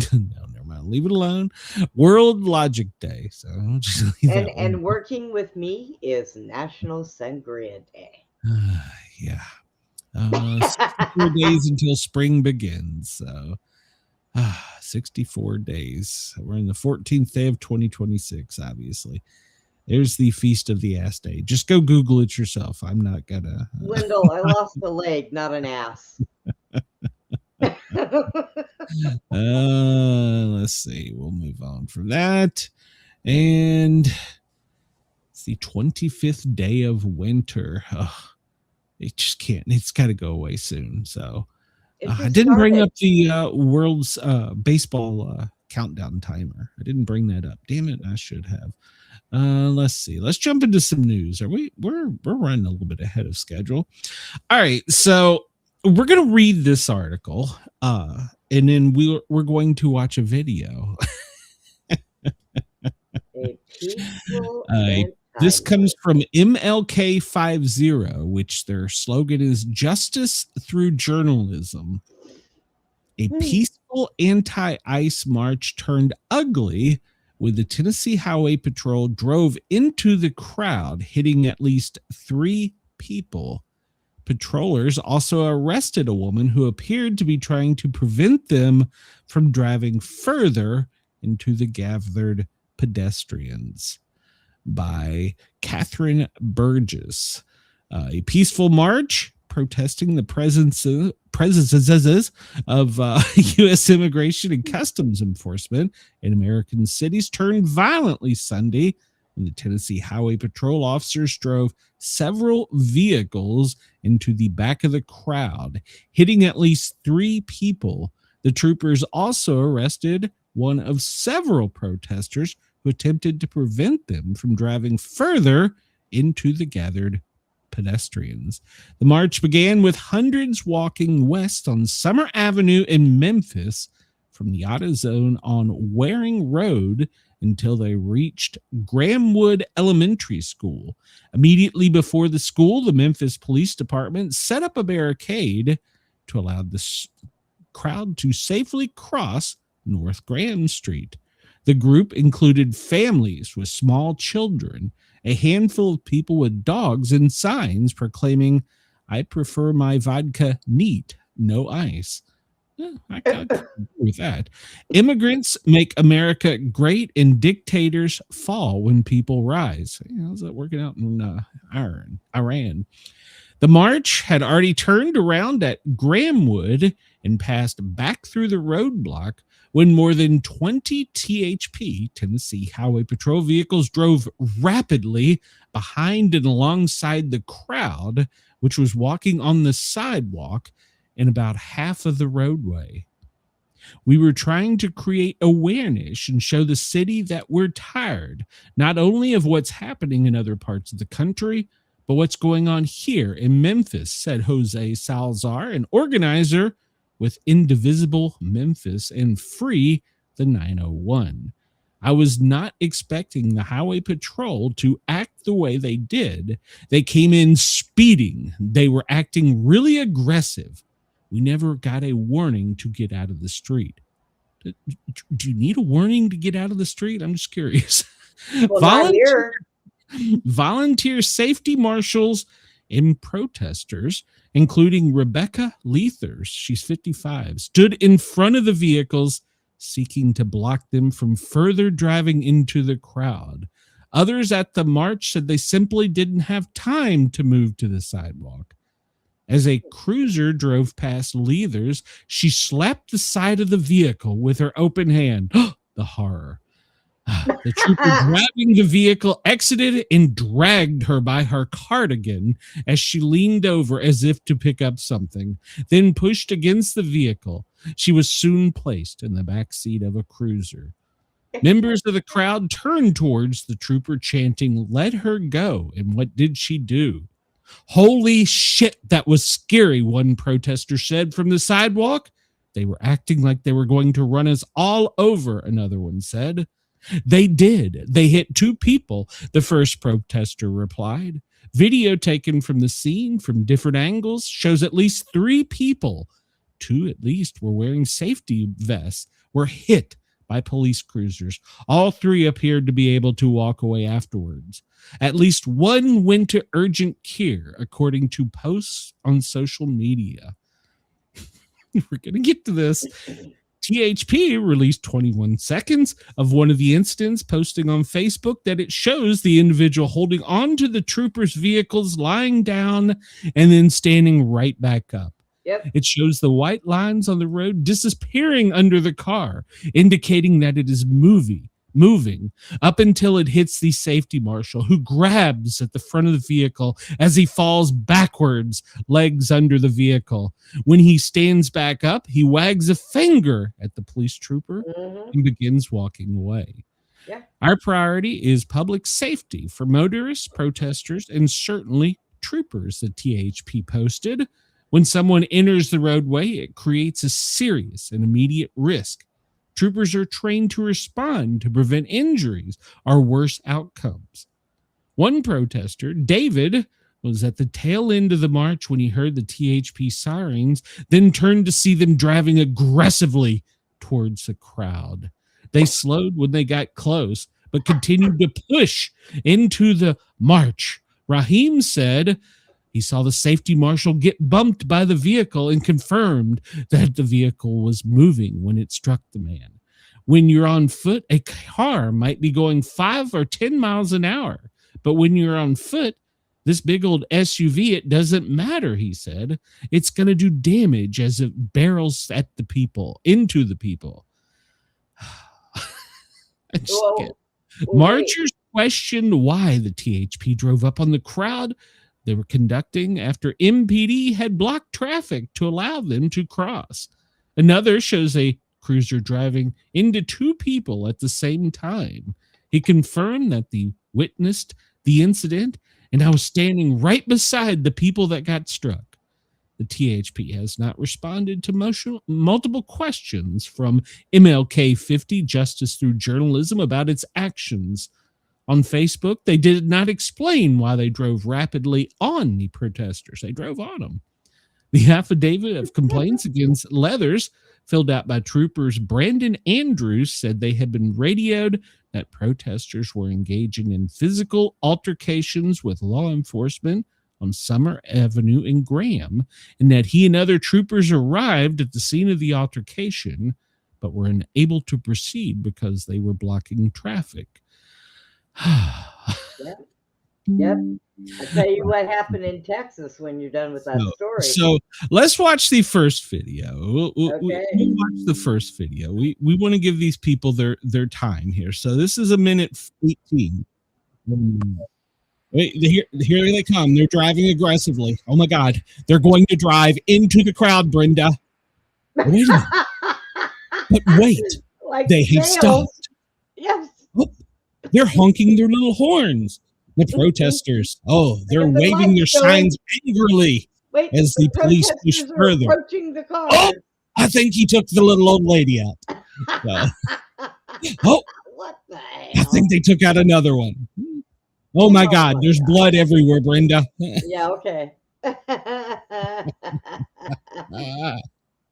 no, never mind. Leave it alone. World Logic Day. So I'll just leave that one. and working with me is National Sangria Day. Yeah. 64 days until spring begins. So 64 days. We're in the 14th day of 2026, obviously. There's the Feast of the Ass Day. Just go Google it yourself. I'm not gonna. Wendell, I lost a leg, not an ass. Let's see. We'll move on from that. And it's the 25th day of winter. It just can't. It's got to go away soon. So I didn't bring up the world's baseball countdown timer. I didn't bring that up. Damn it! I should have. Let's see. Let's jump into some news. We're running a little bit ahead of schedule. All right, so we're gonna read this article, and then we're going to watch a video. A peaceful this comes from MLK50, which their slogan is "Justice Through Journalism." A peaceful anti-ICE march turned ugly when the Tennessee Highway Patrol drove into the crowd, hitting at least 3 people. Patrollers also arrested a woman who appeared to be trying to prevent them from driving further into the gathered pedestrians. By Catherine Burgess. A peaceful march protesting the presence of U.S. Immigration and Customs Enforcement in American cities turned violently Sunday when the Tennessee Highway Patrol officers drove several vehicles into the back of the crowd, hitting at least 3 people. The troopers also arrested one of several protesters who attempted to prevent them from driving further into the gathered pedestrians. The march began with hundreds walking west on Summer Avenue in Memphis from the AutoZone on Waring Road until they reached Grahamwood Elementary School. Immediately before the school, the Memphis Police Department set up a barricade to allow the crowd to safely cross North Graham Street. The group included families with small children, a handful of people with dogs, and signs proclaiming, "I prefer my vodka neat, no ice." I could agree with that. Immigrants make America great and dictators fall when people rise. How's that working out in Iran? The march had already turned around at Grahamwood and passed back through the roadblock when more than 20 THP, Tennessee Highway Patrol vehicles, drove rapidly behind and alongside the crowd, which was walking on the sidewalk in about half of the roadway. "We were trying to create awareness and show the city that we're tired, not only of what's happening in other parts of the country, but what's going on here in Memphis," said Jose Salazar, an organizer with Indivisible Memphis and Free the 901. I was not expecting the highway patrol to act the way they did. They came in speeding. They were acting really aggressive. We never got a warning to get out of the street. Do you need a warning to get out of the street? I'm just curious. Well, not here. Volunteer safety marshals and protesters, including Rebecca Leathers, she's 55, stood in front of the vehicles seeking to block them from further driving into the crowd. Others at the march said they simply didn't have time to move to the sidewalk. As a cruiser drove past Leathers, she slapped the side of the vehicle with her open hand. The horror. The trooper driving the vehicle exited and dragged her by her cardigan as she leaned over as if to pick up something, then pushed against the vehicle. She was soon placed in the back seat of a cruiser. Members of the crowd turned towards the trooper chanting, "Let her go." And what did she do? "Holy shit, that was scary," one protester said from the sidewalk. "They were acting like they were going to run us all over," another one said. "They did. They hit 2 people," the first protester replied. Video taken from the scene from different angles shows at least 3 people, 2 at least were wearing safety vests, were hit by police cruisers. All 3 appeared to be able to walk away afterwards. At least 1 went to urgent care, according to posts on social media. We're going to get to this. THP released 21 seconds of one of the incidents, posting on Facebook that it shows the individual holding on to the trooper's vehicles, lying down, and then standing right back up. Yep. It shows the white lines on the road disappearing under the car, indicating that it is moving up until it hits the safety marshal, who grabs at the front of the vehicle as he falls backwards, legs under the vehicle. When he stands back up, he wags a finger at the police trooper and begins walking away. Yeah. Our priority is public safety for motorists, protesters, and certainly troopers, the THP posted. When someone enters the roadway, it creates a serious and immediate risk. Troopers are trained to respond to prevent injuries or worse outcomes. One protester, David, was at the tail end of the march when he heard the THP sirens, then turned to see them driving aggressively towards the crowd. They slowed when they got close, but continued to push into the march. Raheem said he saw the safety marshal get bumped by the vehicle and confirmed that the vehicle was moving when it struck the man. When you're on foot, a car might be going 5 or 10 miles an hour. But when you're on foot, this big old SUV, it doesn't matter, he said. It's going to do damage as it barrels at the people, into the people. Marchers questioned why the THP drove up on the crowd they were conducting after MPD had blocked traffic to allow them to cross. Another shows a cruiser driving into 2 people at the same time. He confirmed that he witnessed the incident, and I was standing right beside the people that got struck. The THP has not responded to multiple questions from MLK 50, Justice Through Journalism, about its actions. On Facebook, they did not explain why they drove rapidly on the protesters. They drove on them. The affidavit of complaints against Leathers, filled out by troopers Brandon Andrews, said they had been radioed that protesters were engaging in physical altercations with law enforcement on Summer Avenue in Graham, and that he and other troopers arrived at the scene of the altercation, but were unable to proceed because they were blocking traffic. Yep. I'll tell you what happened in Texas when you're done with that story. So let's watch the first video. We'll watch the first video. We want to give these people their time here. So this is 1:18. Wait, here they come. They're driving aggressively. Oh my God. They're going to drive into the crowd, Brenda. Wait a minute. But wait. Like they have stopped. Yes. Oh, they're honking their little horns. The protesters, they're waving their signs angrily as the police push further. Approaching the car. Oh, I think he took the little old lady out. What the hell? I think they took out another one. Oh my God, there's blood everywhere, Brenda. Yeah, okay.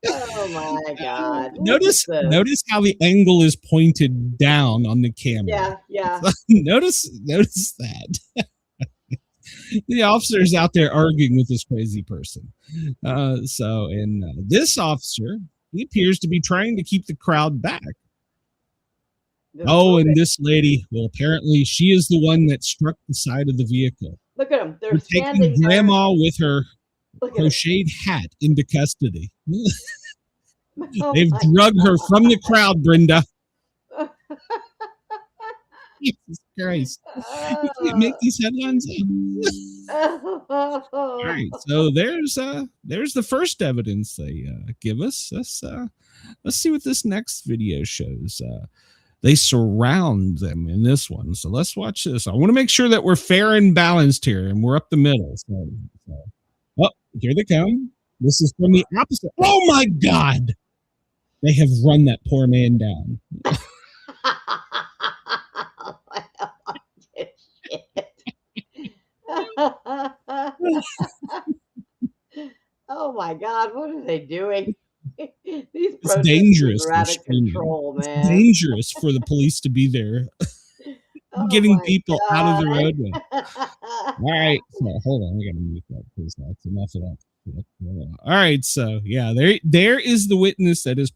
Oh my God. Notice how the angle is pointed down on the camera. Yeah. notice that. The officer's out there arguing with this crazy person. This officer, he appears to be trying to keep the crowd back. And this lady, well, apparently she is the one that struck the side of the vehicle. Look at them. They're taking Grandma with her crocheted hat into custody. They've drug her from the crowd, Brenda. Jesus Christ. You can't make these headlines up. All right, so there's the first evidence they give us. Let's see what this next video shows. They surround them in this one. So let's watch this. I want to make sure that we're fair and balanced here, and we're up the middle. Oh, here they come. This is from the opposite. Oh my God. They have run that poor man down. Oh my God, what are they doing? These it's dangerous. Are out of control, man. It's dangerous for the police to be there. Getting people out of the roadway. All right. So hold on. I got to mute that because that's enough of that. All right. So yeah, there is the witness that is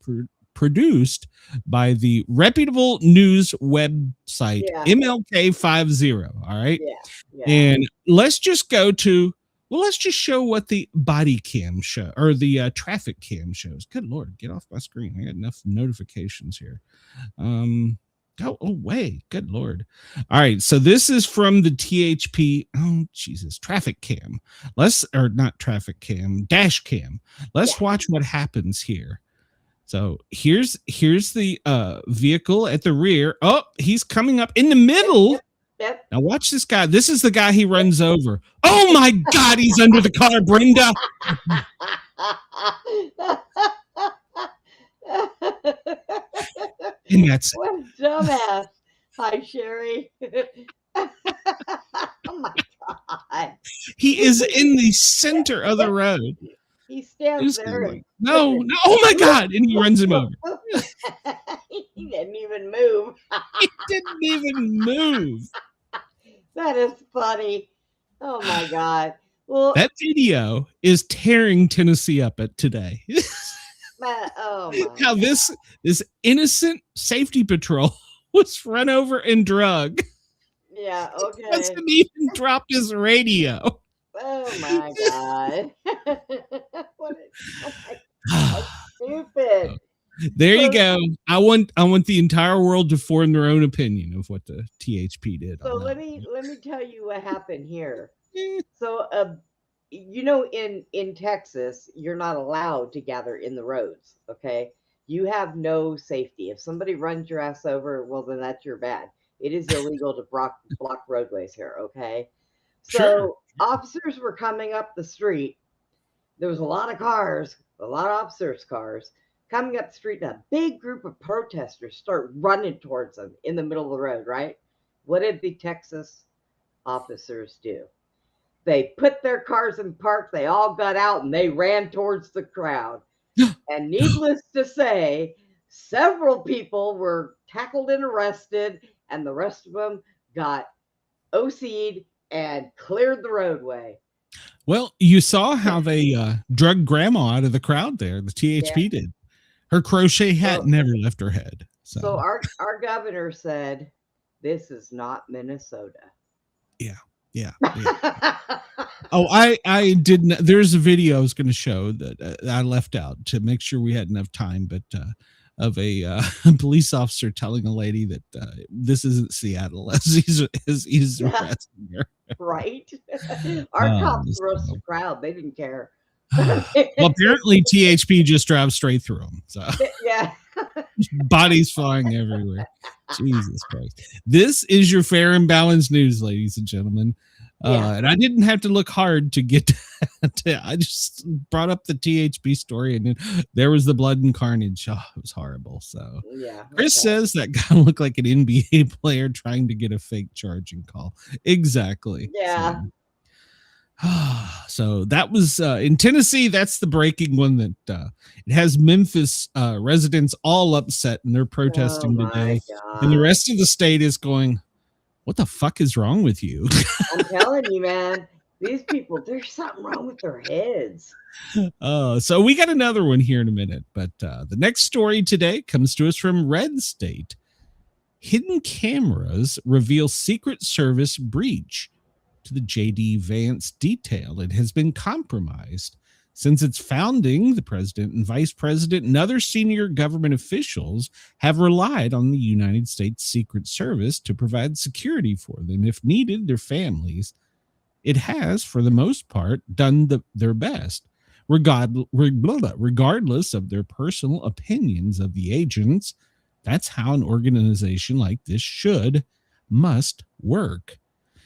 produced by the reputable news website MLK50. All right. Yeah. And let's just let's just show what the body cam show or the traffic cam shows. Good Lord, get off my screen. I got enough notifications here. Go away. Good Lord. All right. So this is from the THP. Oh, Jesus. Traffic cam. Not traffic cam, dash cam. Let's watch what happens here. So here's the vehicle at the rear. Oh, he's coming up in the middle. Yep. Now watch this guy. This is the guy he runs over. Oh my God, he's under the car, Brenda. And that's what a dumbass. Hi, Sherry. Oh my God. He is in the center of the road. He stands there. No. Oh my God. And he runs him over. He didn't even move. He didn't even move. That is funny. Oh my God. Well, that video is tearing Tennessee up today. Oh my How this innocent safety patrol was run over and drug. Yeah, okay. He hasn't even dropped his radio. Oh my God. Stupid. There you go. I want the entire world to form their own opinion of what the THP did. So let me tell you what happened here. So in Texas, you're not allowed to gather in the roads. Okay, you have no safety. If somebody runs your ass over, well, then that's your bad. It is illegal to block roadways here. Okay, so officers were coming up the street. There was a lot of officers' cars coming up the street, and a big group of protesters start running towards them in the middle of the road. Right? What did the Texas officers do? They put their cars in park. They all got out and they ran towards the crowd. And needless to say, several people were tackled and arrested, and the rest of them got OC'd and cleared the roadway. Well, you saw how they drug Grandma out of the crowd there. The THP did. Her crochet hat never left her head. So our governor said, this is not Minnesota. Yeah. Oh, I didn't. There's a video I was going to show that I left out to make sure we had enough time, but of a police officer telling a lady that this isn't Seattle as he's arresting her. Right. Our cops roast the crowd. They didn't care. Well, apparently THP just drives straight through them. So yeah. Bodies flying everywhere. Jesus Christ. This is your fair and balanced news, ladies and gentlemen. And I didn't have to look hard to get to, I just brought up the THB story, and then there was the blood and carnage. Oh, it was horrible. So Chris says that guy looked like an NBA player trying to get a fake charging call. Exactly. Yeah. So that was in Tennessee. That's the breaking one that it has Memphis residents all upset, and they're protesting today. And the rest of the state is going, what the fuck is wrong with you? I'm telling you, man, these people, there's something wrong with their heads. So we got another one here in a minute, but the next story today comes to us from Red State. Hidden cameras reveal Secret Service breach to the J.D. Vance detail. It has been compromised. Since its founding, the president and vice president and other senior government officials have relied on the United States Secret Service to provide security for them, if needed, their families. It has, for the most part, done their best, regardless of their personal opinions of the agents. That's how an organization like this must work.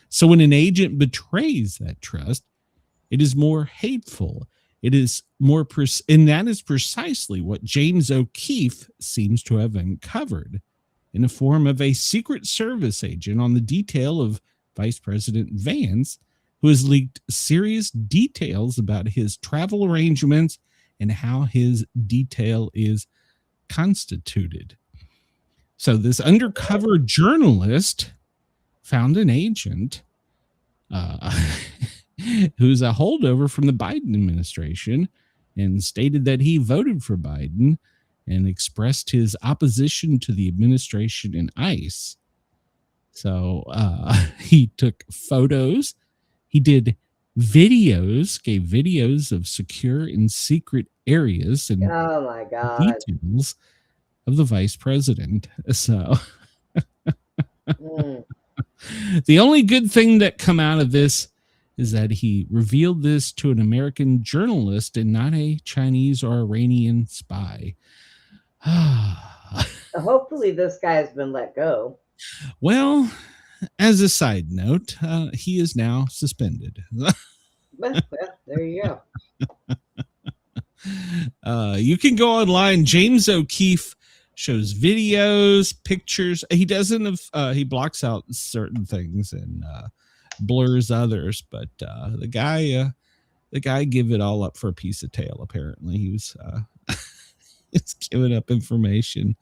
So when an agent betrays that trust, it is more hateful. It is more, and that is precisely what James O'Keefe seems to have uncovered in the form of a Secret Service agent on the detail of Vice President Vance, who has leaked serious details about his travel arrangements and how his detail is constituted. So this undercover journalist found an agent who's a holdover from the Biden administration and stated that he voted for Biden and expressed his opposition to the administration and ICE. So he took photos. He did videos, gave videos of secure and secret areas and details of the vice president. So the only good thing that come out of this is that he revealed this to an American journalist and not a Chinese or Iranian spy. Hopefully this guy has been let go. Well, as a side note, he is now suspended. Well, there you go. You can go online. James O'Keefe shows videos, pictures. He doesn't he blocks out certain things and blurs others, but the guy give it all up for a piece of tail. Apparently he was it's giving up information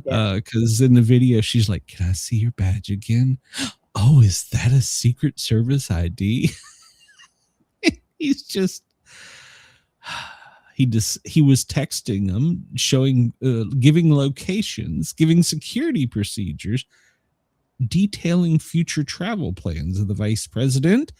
because in the video she's like, can I see your badge again? Oh, is that a Secret Service ID? He's just he was texting them, showing giving locations, giving security procedures, detailing future travel plans of the vice president,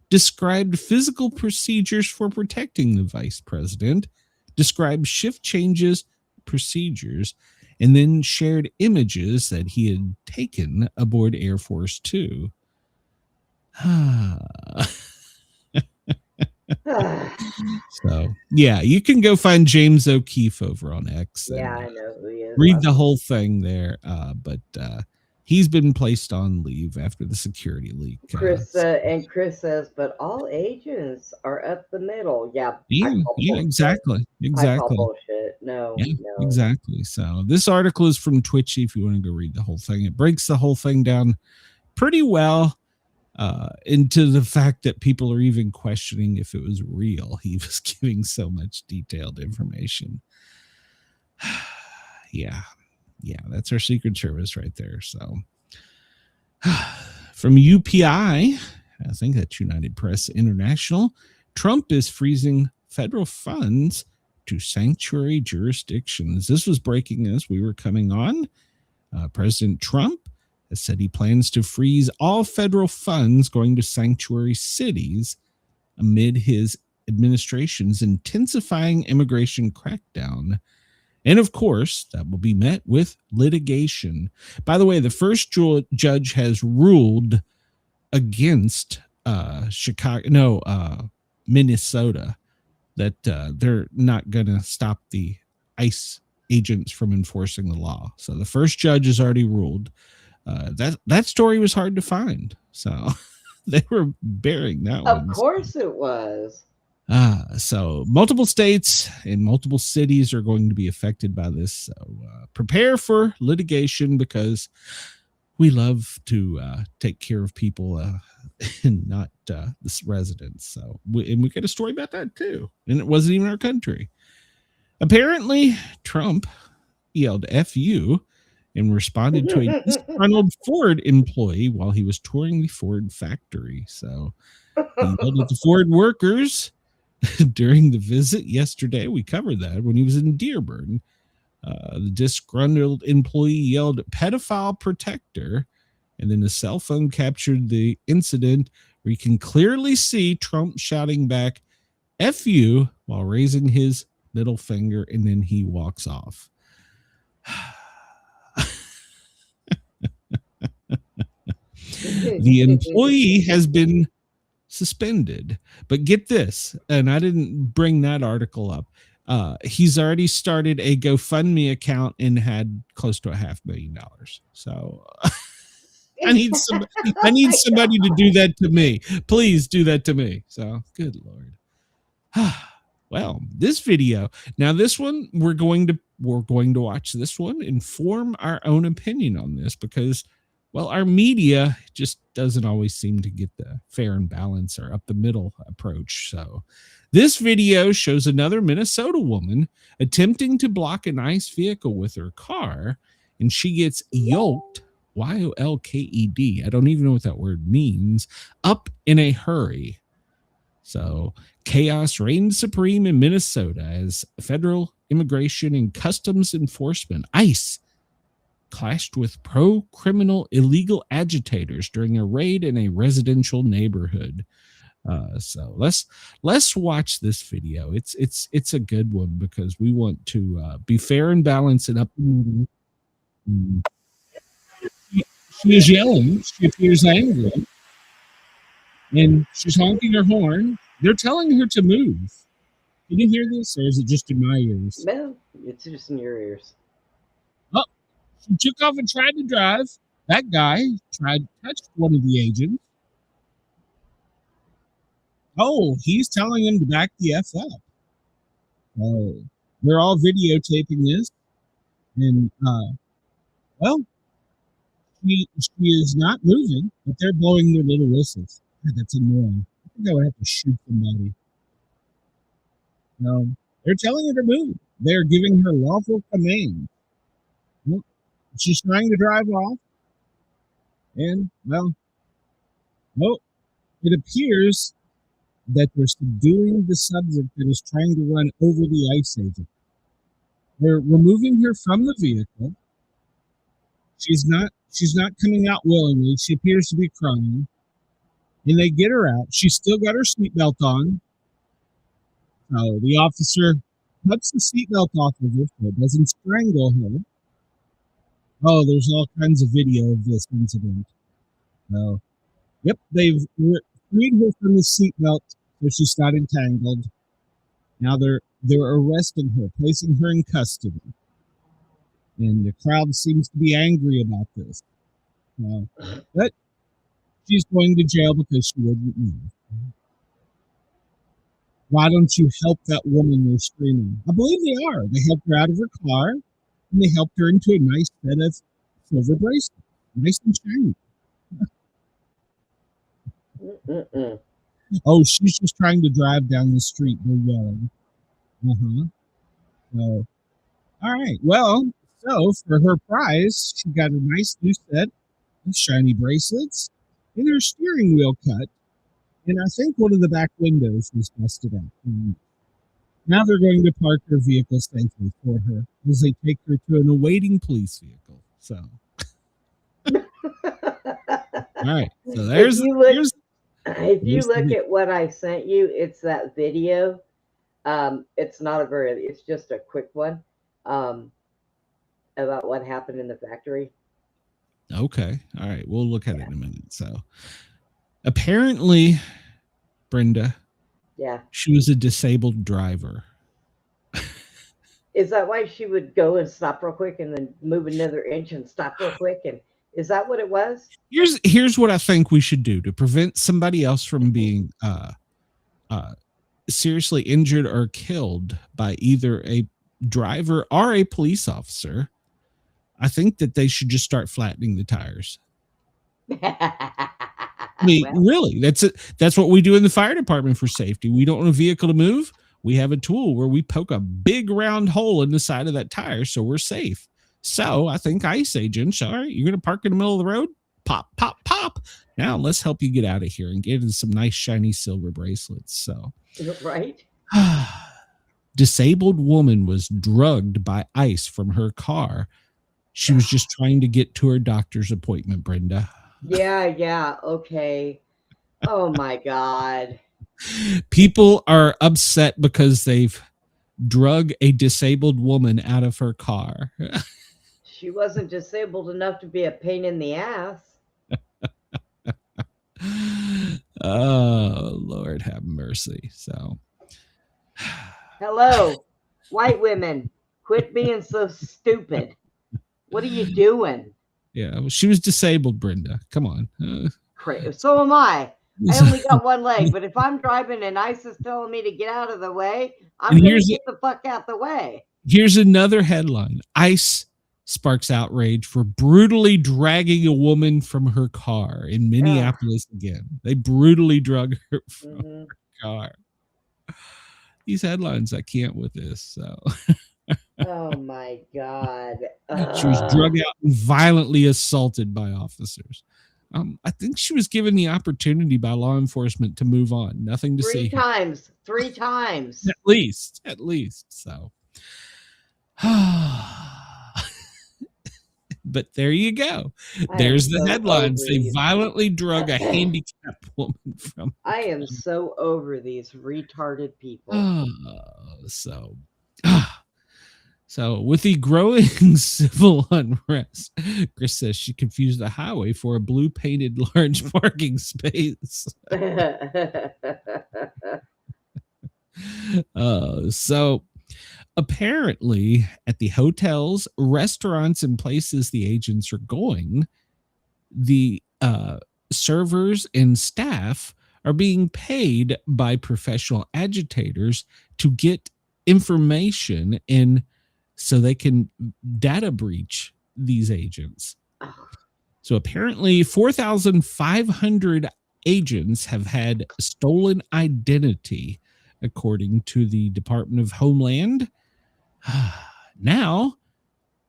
described physical procedures for protecting the vice president, described shift changes, procedures, and then shared images that he had taken aboard Air Force Two. So, yeah, you can go find James O'Keefe over on X. Yeah, I know who he is. Read the whole thing there, but he's been placed on leave after the security leak. Chris says, but all agents are up the middle. Yeah, exactly. I call bullshit. No. Exactly. So this article is from Twitchy. If you want to go read the whole thing, it breaks the whole thing down pretty well into the fact that people are even questioning if it was real. He was giving so much detailed information. Yeah, that's our Secret Service right there. So from UPI, I think that's United Press International, Trump is freezing federal funds to sanctuary jurisdictions. This was breaking as we were coming on. President Trump has said he plans to freeze all federal funds going to sanctuary cities amid his administration's intensifying immigration crackdown. And of course, that will be met with litigation. By the way, the first judge has ruled against Minnesota, that they're not going to stop the ICE agents from enforcing the law. So the first judge has already ruled. That story was hard to find. So They were bearing that Of one. course it was. So multiple states and multiple cities are going to be affected by this. So prepare for litigation, because we love to take care of people and not the residents. So we get a story about that too. And it wasn't even our country. Apparently, Trump yelled "F you" and responded to a disgruntled Ford employee while he was touring the Ford factory. So he yelled at the Ford workers during the visit yesterday. We covered that when he was in Dearborn. The disgruntled employee yelled "pedophile protector," and then the cell phone captured the incident where you can clearly see Trump shouting back "F you" while raising his middle finger, and then he walks off. The employee has been suspended, but get this, and I didn't bring that article up. He's already started a GoFundMe account and had close to $500,000. So I need somebody to do that to me. Please do that to me. So good Lord. Well, this video, now this one, we're going to watch this one and form our own opinion on this, because, well, our media just doesn't always seem to get the fair and balance or up the middle approach. So this video shows another Minnesota woman attempting to block a nice vehicle with her car, and she gets yolked, Y-O-L-K-E-D, I don't even know what that word means, up in a hurry. So chaos reigned supreme in Minnesota as Federal Immigration and Customs Enforcement, ICE, clashed with pro-criminal illegal agitators during a raid in a residential neighborhood. So let's watch this video. It's a good one, because we want to be fair and balanced and up. She is yelling. She appears angry, and she's honking her horn. They're telling her to move. Can you hear this, or is it just in my ears? No, it's just in your ears. Oh, she took off and tried to drive. That guy touched one of the agents. Oh, he's telling him to back the F up. Oh, they're all videotaping this. And, well, she is not moving, but they're blowing their little whistles. God, that's annoying. I think I would have to shoot somebody. No, they're telling her to move. They're giving her lawful command. Well, she's trying to drive off. And, well, it appears that they're subduing the subject that is trying to run over the ICE agent. They're removing her from the vehicle. She's not coming out willingly. She appears to be crying. And they get her out. She's still got her seatbelt on. So the officer cuts the seatbelt off of her so it doesn't strangle her. Oh, there's all kinds of video of this incident. So, yep, they've freed her from the seatbelt so she's not entangled. Now they're arresting her, placing her in custody. And the crowd seems to be angry about this. But she's going to jail because she wouldn't move. Why don't you help that woman you're screaming? I believe they are. They helped her out of her car, and they helped her into a nice set of silver bracelets. Nice and shiny. Oh, she's just trying to drive down the street. They're yelling. So, all right. Well, so for her prize, she got a nice new set of shiny bracelets, and her steering wheel cut. And I think one of the back windows was busted out. Now they're going to park her vehicle safely for her as they take her to an awaiting police vehicle. So, all right. So there's. If you look at what I sent you, it's that video. It's just a quick one about what happened in the factory. Okay. All right. We'll look at it in a minute. So apparently, Brenda, she was a disabled driver. Is that why she would go and stop real quick and then move another inch and stop real quick? And Is that what it was? Here's what I think we should do to prevent somebody else from being seriously injured or killed by either a driver or a police officer. I think that they should just start flattening the tires. I mean, really, that's it. That's what we do in the fire department for safety. We don't want a vehicle to move. We have a tool where we poke a big round hole in the side of that tire so we're safe. So I think ICE agents, all right, you're going to park in the middle of the road, pop, pop, pop. Now let's help you get out of here and get into some nice shiny silver bracelets. So, right. Disabled woman was drugged by ICE from her car. She was just trying to get to her doctor's appointment, Brenda. Yeah. Okay. Oh my God. People are upset because they've drug a disabled woman out of her car. She wasn't disabled enough to be a pain in the ass. Oh, Lord have mercy. So, hello, white women, quit being so stupid. What are you doing? Yeah, well, she was disabled, Brenda. Come on. So am I. I only got one leg, but if I'm driving and ICE is telling me to get out of the way, I'm going to get the fuck out the way. Here's another headline. ICE sparks outrage for brutally dragging a woman from her car in Minneapolis again. They brutally drug her from her car. These headlines, I can't with this. So. Oh my God. She was drugged out and violently assaulted by officers. I think she was given the opportunity by law enforcement to move on. Nothing to see. Three times. At least. So. But there you go. There's the headlines. They violently drug a handicapped woman from. I am so over these retarded people. So with the growing civil unrest, Chris says she confused the highway for a blue painted large parking space. So apparently at the hotels, restaurants, and places the agents are going, the servers and staff are being paid by professional agitators to get information in so they can data breach these agents. So apparently 4,500 agents have had stolen identity, according to the Department of Homeland. Now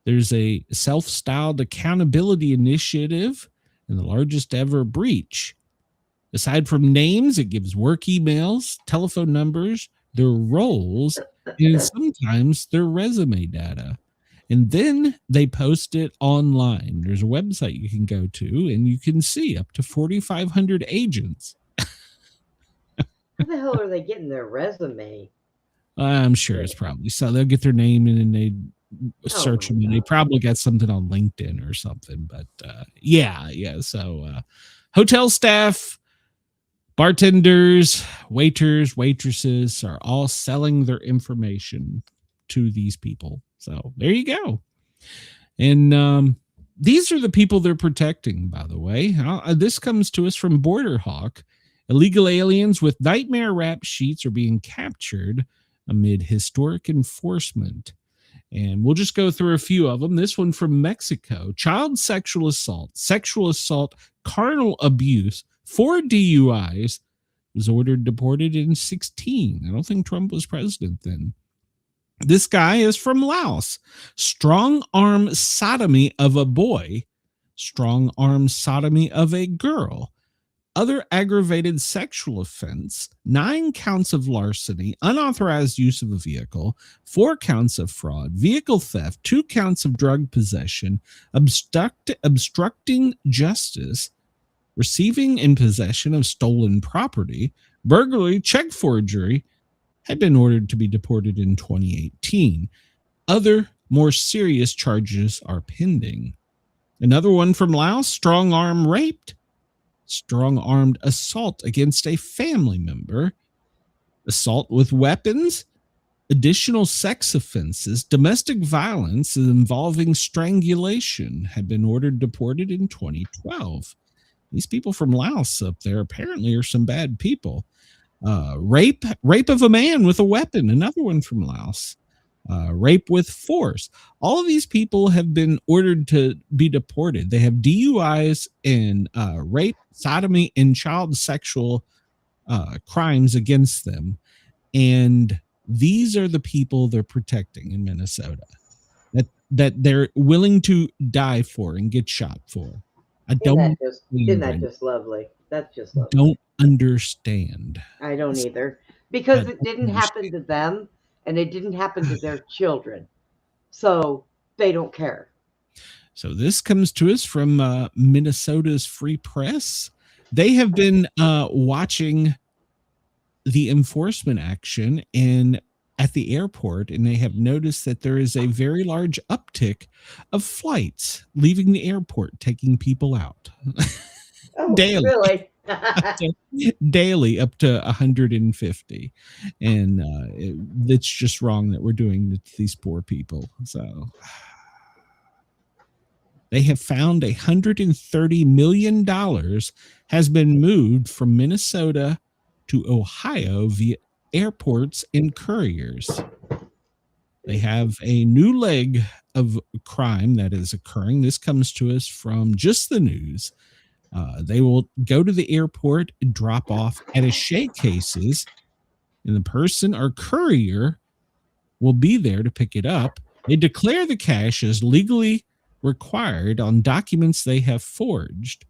there's a self-styled accountability initiative and the largest ever breach. Aside from names, it gives work emails, telephone numbers, their roles, and sometimes their resume data. And then they post it online. There's a website you can go to and you can see up to 4,500 agents. How the hell are they getting their resume? I'm sure it's probably so they'll get their name and then they search them and they probably got something on LinkedIn or something. But yeah. So hotel staff, bartenders, waiters, waitresses are all selling their information to these people. So there you go. And these are the people they're protecting, by the way. This comes to us from Border Hawk. Illegal aliens with nightmare rap sheets are being captured amid historic enforcement. And we'll just go through a few of them. This one from Mexico. Child sexual assault, carnal abuse, 4 DUIs, was ordered deported in 2016. I don't think Trump was president then. This guy is from Laos. Strong arm sodomy of a boy, strong arm sodomy of a girl. Other aggravated sexual offense, 9 counts of larceny, unauthorized use of a vehicle, 4 counts of fraud, vehicle theft, 2 counts of drug possession, obstructing justice, receiving in possession of stolen property, burglary, check forgery, had been ordered to be deported in 2018. Other more serious charges are pending. Another one from Laos, strong arm raped, strong-armed assault against a family member, assault with weapons, Additional sex offenses, domestic violence involving strangulation have been ordered deported in 2012. These people from Laos up there apparently are some bad people. Rape of a man with a weapon, another one from Laos. Rape with force. All of these people have been ordered to be deported. They have DUIs and rape, sodomy, and child sexual crimes against them. And these are the people they're protecting in Minnesota that they're willing to die for and get shot for. Isn't that just lovely? That's just lovely. Don't understand. I don't either. Because it didn't happen to them and it didn't happen to their children. So they don't care. So this comes to us from Minnesota's Free Press. They have been watching the enforcement action at the airport, and they have noticed that there is a very large uptick of flights leaving the airport, taking people out. Oh, daily. Really? Daily up to 150. And it's just wrong that we're doing it to these poor people. So they have found $130 million has been moved from Minnesota to Ohio via airports and couriers. They have a new leg of crime that is occurring. This comes to us from Just the News. They will go to the airport and drop off attaché cases, and the person or courier will be there to pick it up. They declare the cash as legally required on documents they have forged,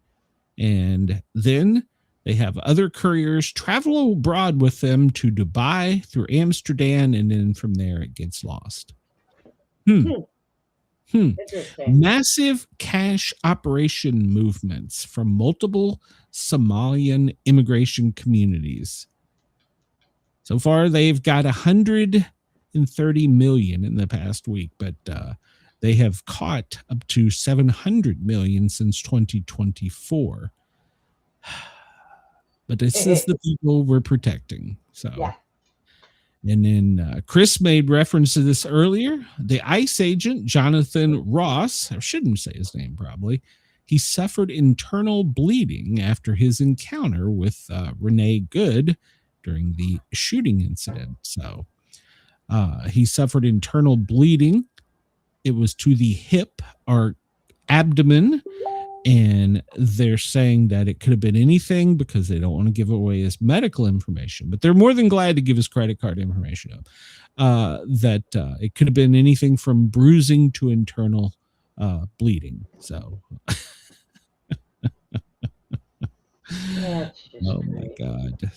and then they have other couriers travel abroad with them to Dubai through Amsterdam, and then from there it gets lost. Massive cash operation movements from multiple Somalian immigration communities. So far, they've got 130 million in the past week, but they have caught up to 700 million since 2024. But this is the people we're protecting. So, yeah. And then Chris made reference to this earlier. The ICE agent, Jonathan Ross, I shouldn't say his name probably, he suffered internal bleeding after his encounter with Renee Good during the shooting incident. So he suffered internal bleeding. It was to the hip or abdomen. And they're saying that it could have been anything because they don't want to give away his medical information, but they're more than glad to give his credit card information up. That it could have been anything from bruising to internal bleeding. So, oh my God.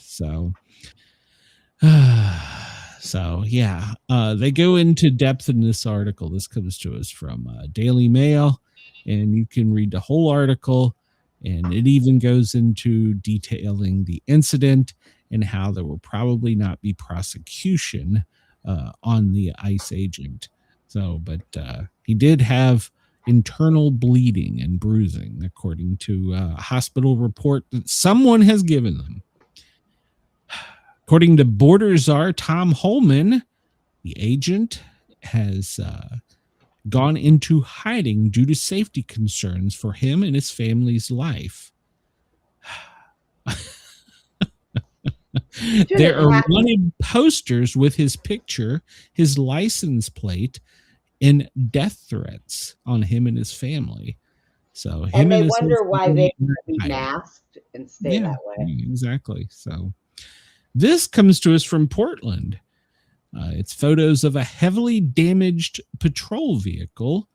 So, yeah, they go into depth in this article. This comes to us from Daily Mail. And you can read the whole article, and it even goes into detailing the incident and how there will probably not be prosecution on the ICE agent. So, but he did have internal bleeding and bruising, according to a hospital report that someone has given them. According to border czar Tom Holman, the agent has gone into hiding due to safety concerns for him and his family's life. There are wanted posters with his picture, his license plate, and death threats on him and his family. So, and they wonder why they be masked and stay that way. Exactly. So, this comes to us from Portland. It's photos of a heavily damaged patrol vehicle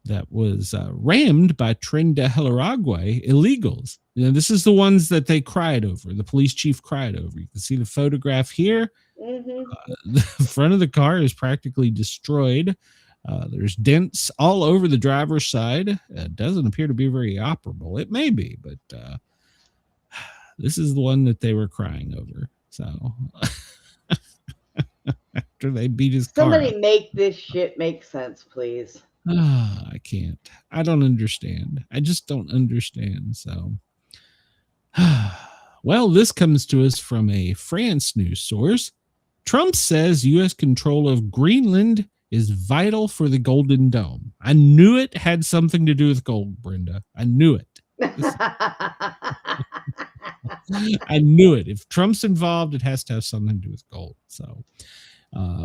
that was rammed by Tren de Aragua illegals. You know, this is the ones that they cried over. The police chief cried over. You can see the photograph here. The front of the car is practically destroyed. There's dents all over the driver's side. It doesn't appear to be very operable. It may be, but this is the one that they were crying over. So... after they beat his car. Somebody make this shit make sense, please. I can't. I don't understand. I just don't understand. So, well, this comes to us from a France news source. Trump says U.S. control of Greenland is vital for the Golden Dome. I knew it had something to do with gold, Brenda. I knew it. I knew it. If Trump's involved, it has to have something to do with gold. So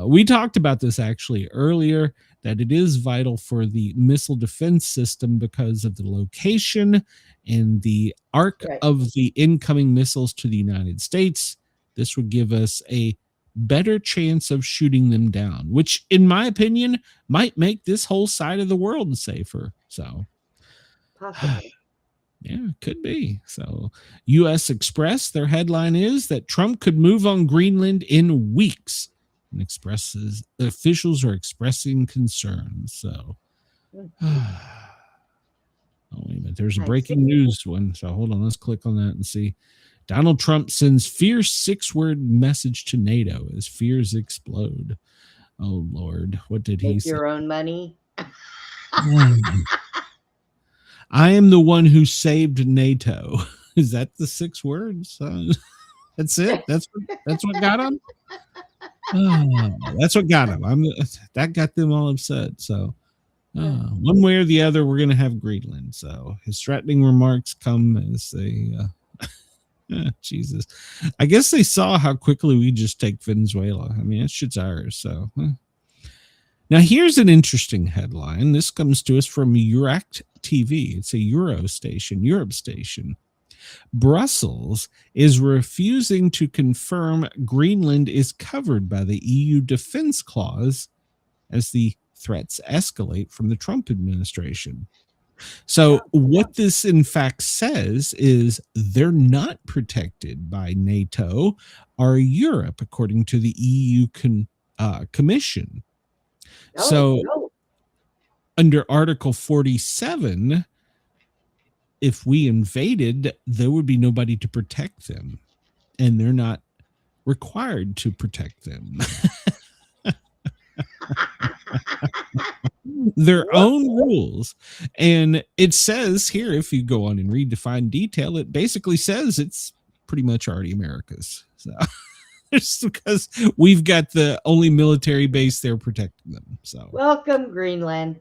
we talked about this actually earlier, that it is vital for the missile defense system because of the location and the arc of the incoming missiles to the United States. This would give us a better chance of shooting them down, which in my opinion might make this whole side of the world safer. So Possibly. Yeah, could be. So US Express, their headline is that Trump could move on Greenland in weeks, and officials are expressing concerns. So oh, wait a minute, there's a breaking news one. So hold on, let's click on that and see. Donald Trump sends fierce 6-word message to NATO as fears explode. Oh, Lord. What did he say? Make your own money. I am the one who saved NATO. Is that the 6 words? That's it? That's what got him? Oh, that's what got him. That got them all upset. So one way or the other, we're going to have Greenland. So his threatening remarks come as they... Jesus. I guess they saw how quickly we just take Venezuela. I mean, that shit's ours. So now here's an interesting headline. This comes to us from Europe TV. It's a Europe station. Brussels is refusing to confirm Greenland is covered by the EU defense clause as the threats escalate from the Trump administration. So what this in fact says is they're not protected by NATO or Europe, according to the EU Commission. Under Article 47, if we invaded, there would be nobody to protect them, and they're not required to protect them. Their own rules. And it says here, if you go on and read the fine detail, it basically says it's pretty much already America's. So it's because we've got the only military base there protecting them. So welcome, Greenland.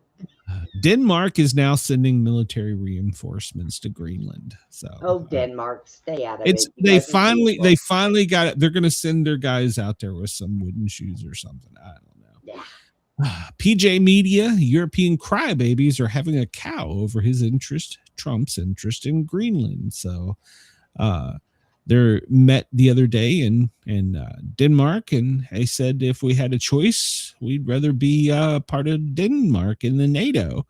Denmark is now sending military reinforcements to Greenland. So Denmark, stay out of it. They finally got it. They're going to send their guys out there with some wooden shoes or something. I don't know. Yeah. PJ Media, European crybabies are having a cow over Trump's interest in Greenland. So they met the other day in Denmark, and they said if we had a choice, we'd rather be part of Denmark in the NATO.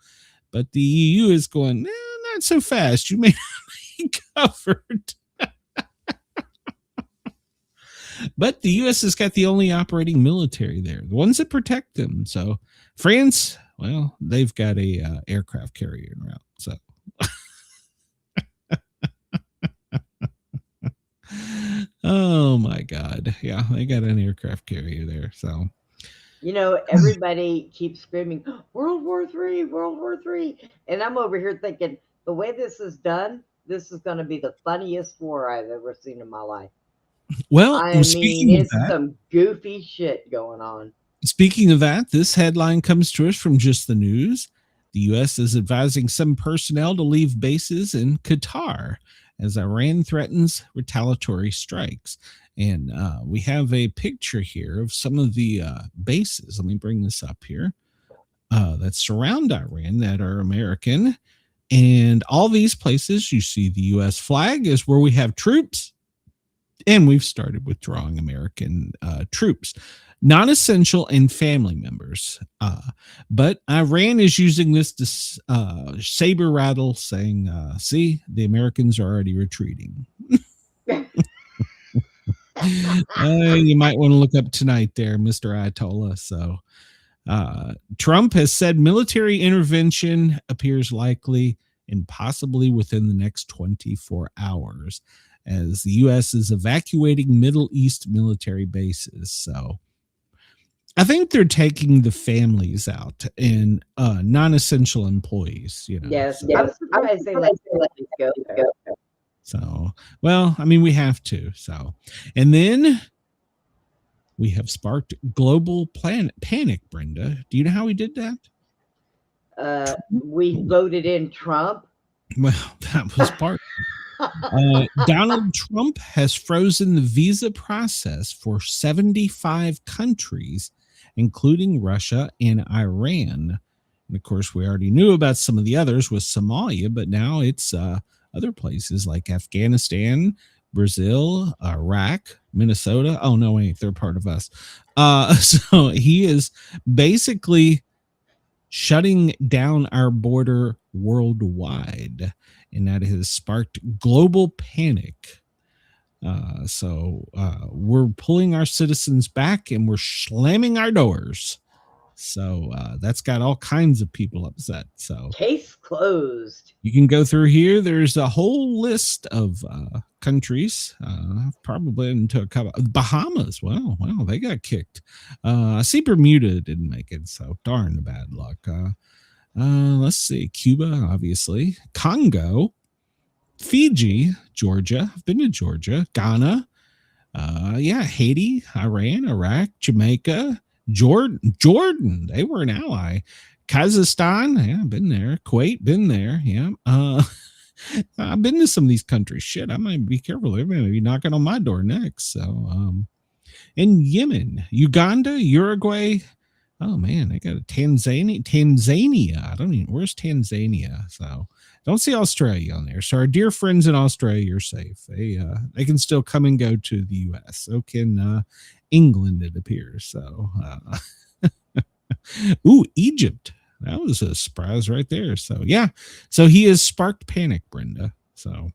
But the EU is going, not so fast. You may not be covered. But the U.S. has got the only operating military there, the ones that protect them. So France, well, they've got a aircraft carrier en route. So oh my God. Yeah, they got an aircraft carrier there. So everybody keeps screaming, World War III, World War III. And I'm over here thinking, the way this is done, this is going to be the funniest war I've ever seen in my life. Well, it's some goofy shit going on. Speaking of that, this headline comes to us from Just the News. The U.S. is advising some personnel to leave bases in Qatar as Iran threatens retaliatory strikes. And we have a picture here of some of the bases. Let me bring this up here that surround Iran that are American. And all these places, you see the U.S. flag is where we have troops. And we've started withdrawing American troops, non-essential and family members. But Iran is using this to saber rattle, saying, see, the Americans are already retreating. You might want to look up tonight there, Mr. Ayatollah. So Trump has said military intervention appears likely and possibly within the next 24 hours. As the U.S. is evacuating Middle East military bases. So I think they're taking the families out and non-essential employees. Yes. I'm surprised they let go. So, well, I mean, we have to. So, and then We have sparked global panic, Brenda. Do you know how we did that? We voted in Trump. Well, that was part. Donald Trump has frozen the visa process for 75 countries, including Russia and Iran. And of course, we already knew about some of the others with Somalia, but now it's other places like Afghanistan, Brazil, Iraq, Minnesota. Oh, no, wait, they're part of us. So he is basically shutting down our border worldwide, and that has sparked global panic. So we're pulling our citizens back and we're slamming our doors. So that's got all kinds of people upset. So Case closed. you can go through here. There's a whole list of countries, probably into a couple. Bahamas. Wow, they got kicked. I see Bermuda didn't make it, so darn bad luck. Let's see. Cuba, obviously. Congo, Fiji, Georgia. I've been to Georgia. Ghana. Haiti, Iran, Iraq, Jamaica, Jordan. They were an ally. Kazakhstan. Yeah, been there. Kuwait, been there. Yeah. I've been to some of these countries. Shit, I might be careful. They're going to be knocking on my door next. So, in Yemen, Uganda, Uruguay. Oh man, they got a Tanzania. I don't even. Where's Tanzania? So don't see Australia on there. So our dear friends in Australia, you're safe. They can still come and go to the U.S. So can England, it appears. So, Egypt. That was a surprise right there. So yeah, so he has sparked panic, Brenda. So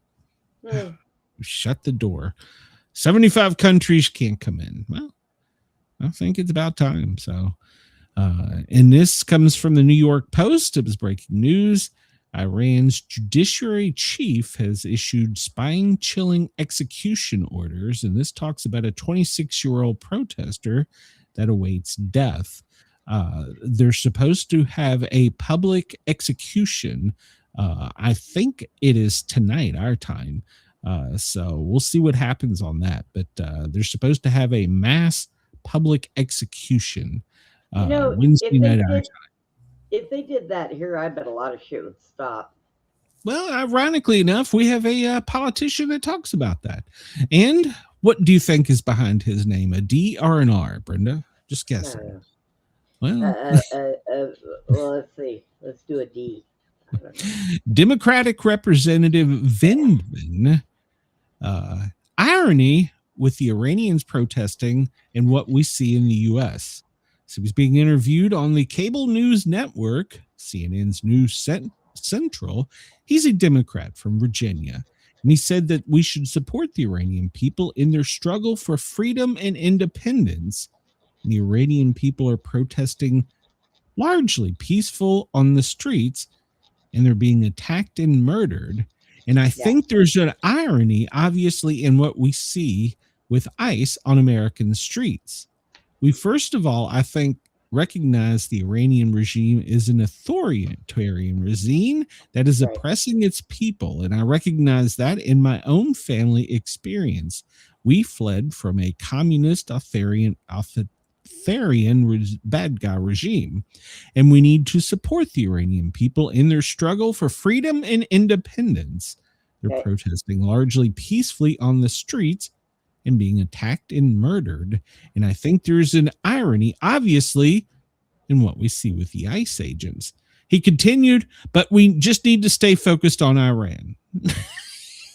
shut the door. 75 countries can't come in. Well, I think it's about time. So, and this comes from the New York Post. It was breaking news. Iran's judiciary chief has issued spine-chilling execution orders, and this talks about a 26-year-old protester that awaits death. They're supposed to have a public execution. I think it is tonight, our time. So we'll see what happens on that. But they're supposed to have a mass public execution Wednesday night, our time. If they did that here, I bet a lot of shit would stop. Well, ironically enough, we have a politician that talks about that. And what do you think is behind his name? A D or an R, Brenda? Just guessing. Well, let's see. Let's do a D. Democratic Representative Vindman. Irony with the Iranians protesting and what we see in the U.S. So he's being interviewed on the cable news network, CNN's News Central. He's a Democrat from Virginia. And he said that we should support the Iranian people in their struggle for freedom and independence. And the Iranian people are protesting largely peaceful on the streets, and they're being attacked and murdered. And I think there's an irony, obviously, in what we see with ICE on American streets. We, first of all, I think, recognize the Iranian regime is an authoritarian regime that is oppressing its people. And I recognize that in my own family experience. We fled from a communist authoritarian bad guy regime, and we need to support the Iranian people in their struggle for freedom and independence. They're protesting largely peacefully on the streets and being attacked and murdered. And I think there's an irony, obviously, in what we see with the ICE agents. He continued, but we just need to stay focused on Iran.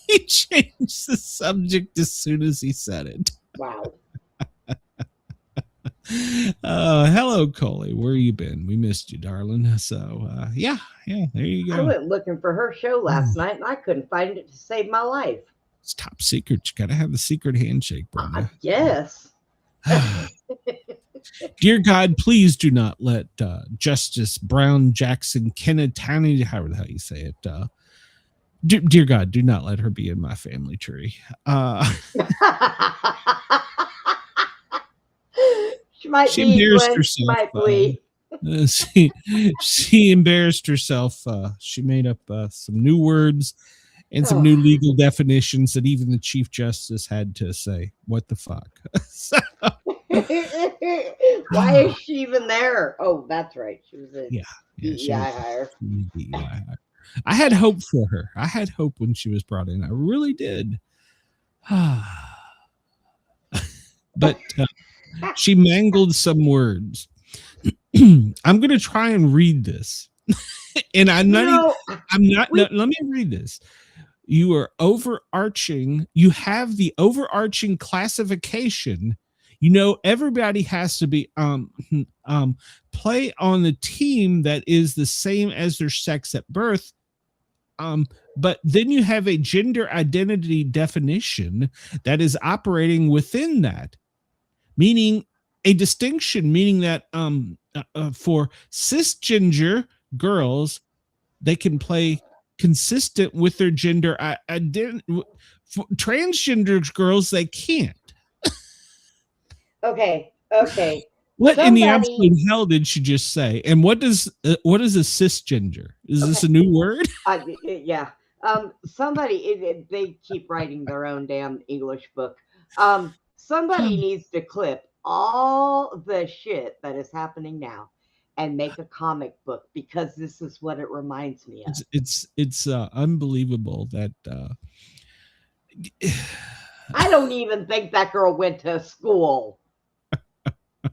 He changed the subject as soon as he said it. Wow. Hello, Coley. Where you been? We missed you, darling. So, yeah, there you go. I went looking for her show last night, and I couldn't find it to save my life. It's top secret. You got to have the secret handshake, Brenda. Yes. Dear God, please do not let Justice Brown Jackson Kennedy, however the hell you say it, dear God, do not let her be in my family tree. She embarrassed herself. She embarrassed herself. She made up some new words and some new legal definitions that even the Chief Justice had to say, what the fuck? So, Why is she even there? Oh, that's right. She was a Yeah, DEI hire. I had hope for her. I had hope when she was brought in. I really did. But she mangled some words. I'm going to try and read this. And I'm not. Let me read this. You are overarching. You have the overarching classification. You know, everybody has to be play on the team that is the same as their sex at birth. But then you have a gender identity definition that is operating within that, meaning a distinction, meaning that for cisgender girls, they can play consistent with their gender identity. For transgender girls, they can't. Okay. What in the absolute hell did she just say? And what is a cisgender? Is this a new word? Yeah. Somebody, they keep writing their own damn English book. Somebody needs to clip all the shit that is happening now and make a comic book, because this is what it reminds me of. It's unbelievable that I don't even think that girl went to school.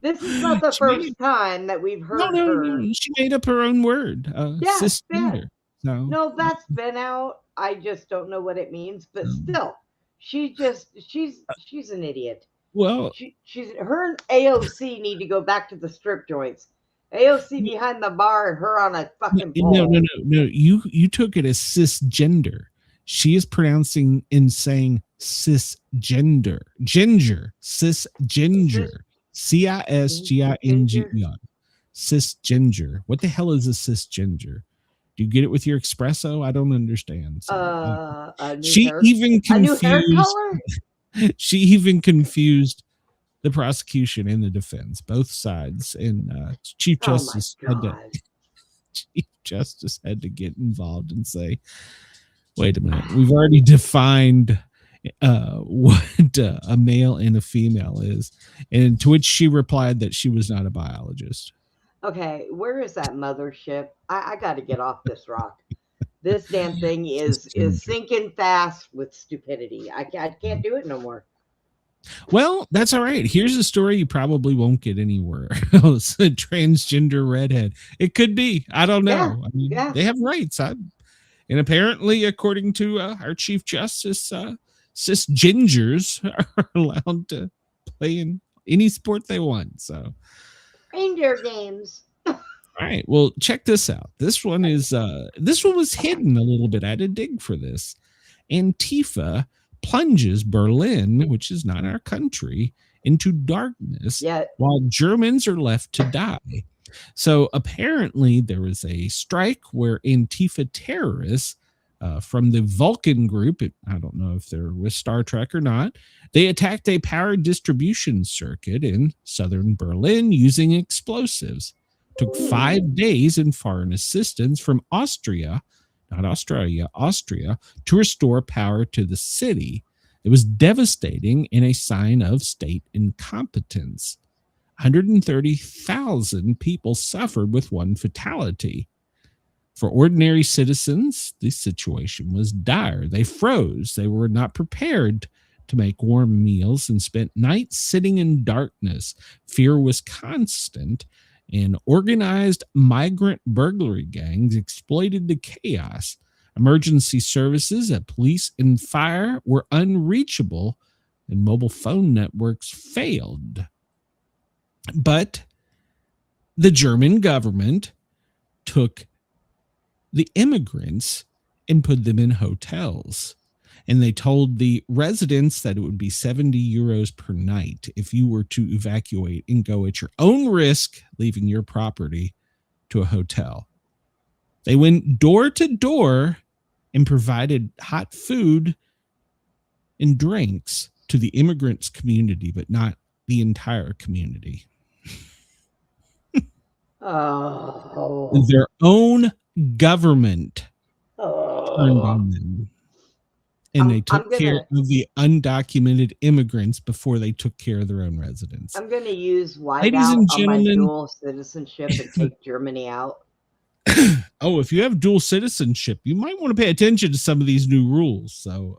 This is not the first time that we've heard her. No, she made up her own word. Cisgender. No, that's been out. I just don't know what it means, but still, she's an idiot. Well, she's her and AOC need to go back to the strip joints. AOC behind the bar and her on a fucking pole. No. You took it as cisgender. She is pronouncing and saying cisgender. Cisgender. CISGINGER. Cisgender. What the hell is a cisgender? Do you get it with your espresso? I don't understand. She even confused the prosecution and the defense, both sides, and Chief Justice had to get involved and say, "Wait a minute, we've already defined what a male and a female is," and to which she replied that she was not a biologist. Okay, where is that mothership? I got to get off this rock. This damn thing is sinking fast with stupidity. I can't do it no more. Well, that's all right. Here's a story you probably won't get anywhere else. A transgender redhead. It could be. I don't know. They have rights. And apparently, according to our Chief Justice, cisgingers are allowed to play in any sport they want. So, reindeer games. All right. Well, check this out. This one was hidden a little bit. I had to dig for this. Antifa plunges Berlin, which is not our country, into darkness while Germans are left to die. So apparently there was a strike where Antifa terrorists from the Vulcan group, I don't know if they're with Star Trek or not, they attacked a power distribution circuit in southern Berlin using explosives. Took 5 days and foreign assistance from Austria, not Australia, Austria, to restore power to the city. It was devastating and a sign of state incompetence. 130,000 people suffered with one fatality. For ordinary citizens, the situation was dire. They froze. They were not prepared to make warm meals and spent nights sitting in darkness. Fear was constant, and organized migrant burglary gangs exploited the chaos. Emergency services at police and fire were unreachable, and mobile phone networks failed. But the German government took the immigrants and put them in hotels. And they told the residents that it would be 70 euros per night if you were to evacuate and go at your own risk, leaving your property to a hotel. They went door to door and provided hot food and drinks to the immigrants community, but not the entire community. Their own government turned on them. And they took care of the undocumented immigrants before they took care of their own residents. I'm going to use whiteout on my dual citizenship and take Germany out. Oh, if you have dual citizenship, you might want to pay attention to some of these new rules. So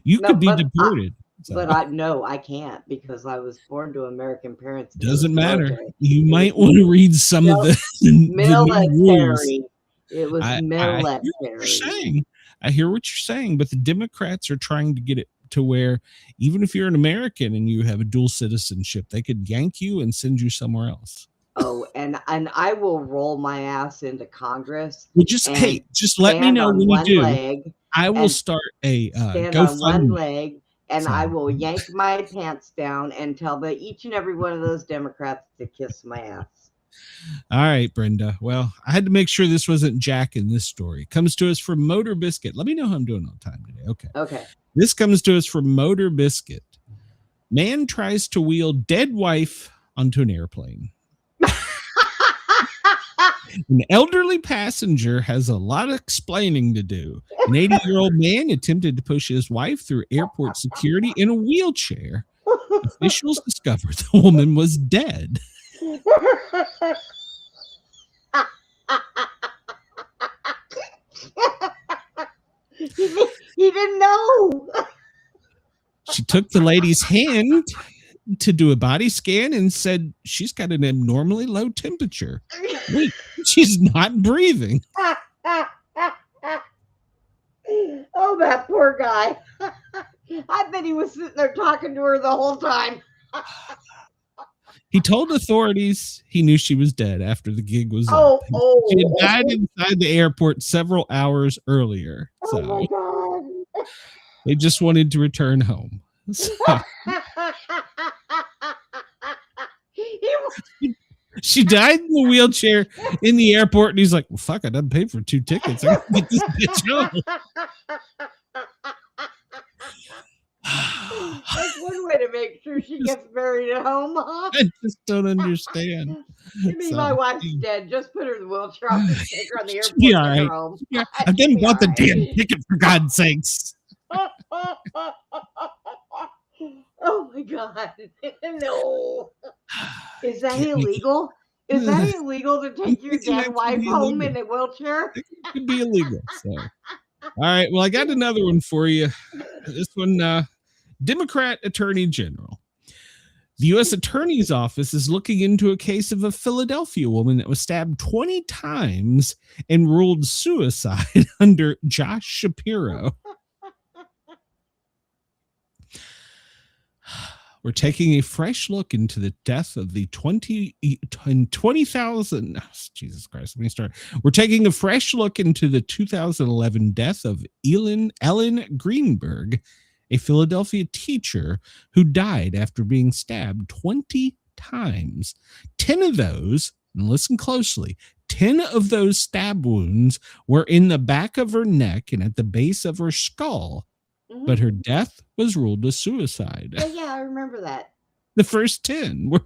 you could be deported. But I can't because I was born to American parents. Doesn't matter. You might want to read some of the military. It was military. I hear what you're saying, but the Democrats are trying to get it to where even if you're an American and you have a dual citizenship, they could yank you and send you somewhere else. Oh, and I will roll my ass into Congress. Well, just let me know when you do. I will start a stand on one leg, and I will yank my pants down and tell each and every one of those Democrats to kiss my ass. All right, Brenda. Well, I had to make sure this wasn't Jack in this story. Comes to us from Motor Biscuit. Let me know how I'm doing on time today. Okay. This comes to us from Motor Biscuit. Man tries to wheel dead wife onto an airplane. An elderly passenger has a lot of explaining to do. An 80-year-old man attempted to push his wife through airport security in a wheelchair. Officials discovered the woman was dead. He didn't know. She took the lady's hand to do a body scan and said she's got an abnormally low temperature. Wait, she's not breathing. Oh, that poor guy. I bet he was sitting there talking to her the whole time. He told authorities he knew she was dead after the gig was up. She had died inside the airport several hours earlier. So my God. They just wanted to return home. So. She died in the wheelchair in the airport, and he's like, well, fuck, I done paid for 2 tickets. I can get this bitch home. That's one way to make sure she gets buried at home, huh? I just don't understand. You mean my wife's dead? Just put her in the wheelchair. I'll just take her on the airport. Yeah, right. Home. Yeah, I didn't want the damn ticket, for God's sakes. Oh my God. No. Is that illegal? Is that illegal to take your dead wife home in a wheelchair? It could be illegal. So. All right. Well, I got another one for you. This one, Democrat Attorney General. The U.S. Attorney's Office is looking into a case of a Philadelphia woman that was stabbed 20 times and ruled suicide under Josh Shapiro. We're taking a fresh look into the death of the 20,000. Jesus Christ, let me start. We're taking a fresh look into the 2011 death of Ellen Greenberg, a Philadelphia teacher who died after being stabbed 20 times. 10 of those, and listen closely, 10 of those stab wounds were in the back of her neck and at the base of her skull. But her death was ruled a suicide. Oh, yeah, I remember that. The first 10 were.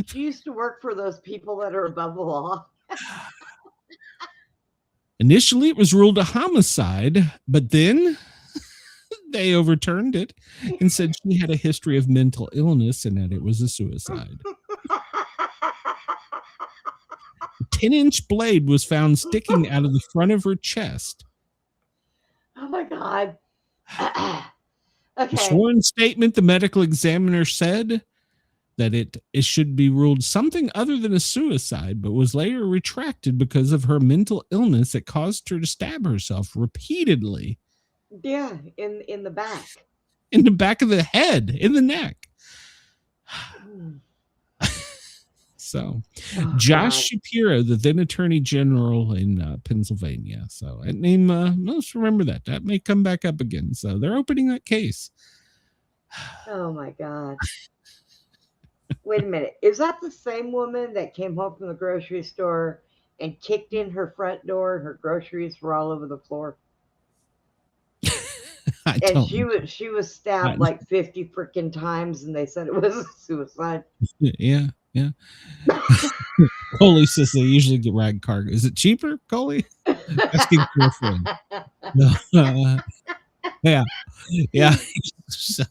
She used to work for those people that are above the law. Initially, it was ruled a homicide, but then they overturned it and said she had a history of mental illness and that it was a suicide. A 10-inch blade was found sticking out of the front of her chest. Oh, my God. Okay. The sworn statement, the medical examiner said that it should be ruled something other than a suicide, but was later retracted because of her mental illness that caused her to stab herself repeatedly. Yeah, in the back. In the back of the head, in the neck. So, Josh Shapiro, the then Attorney General in Pennsylvania. So, that name, let's remember that. That may come back up again. So, they're opening that case. Oh, my God. Wait a minute. Is that the same woman that came home from the grocery store and kicked in her front door and her groceries were all over the floor? And she was stabbed like 50 freaking times, and they said it was a suicide. Yeah. Coley says they usually get rag cargo. Is it cheaper, Coley? Asking for a friend. Yeah.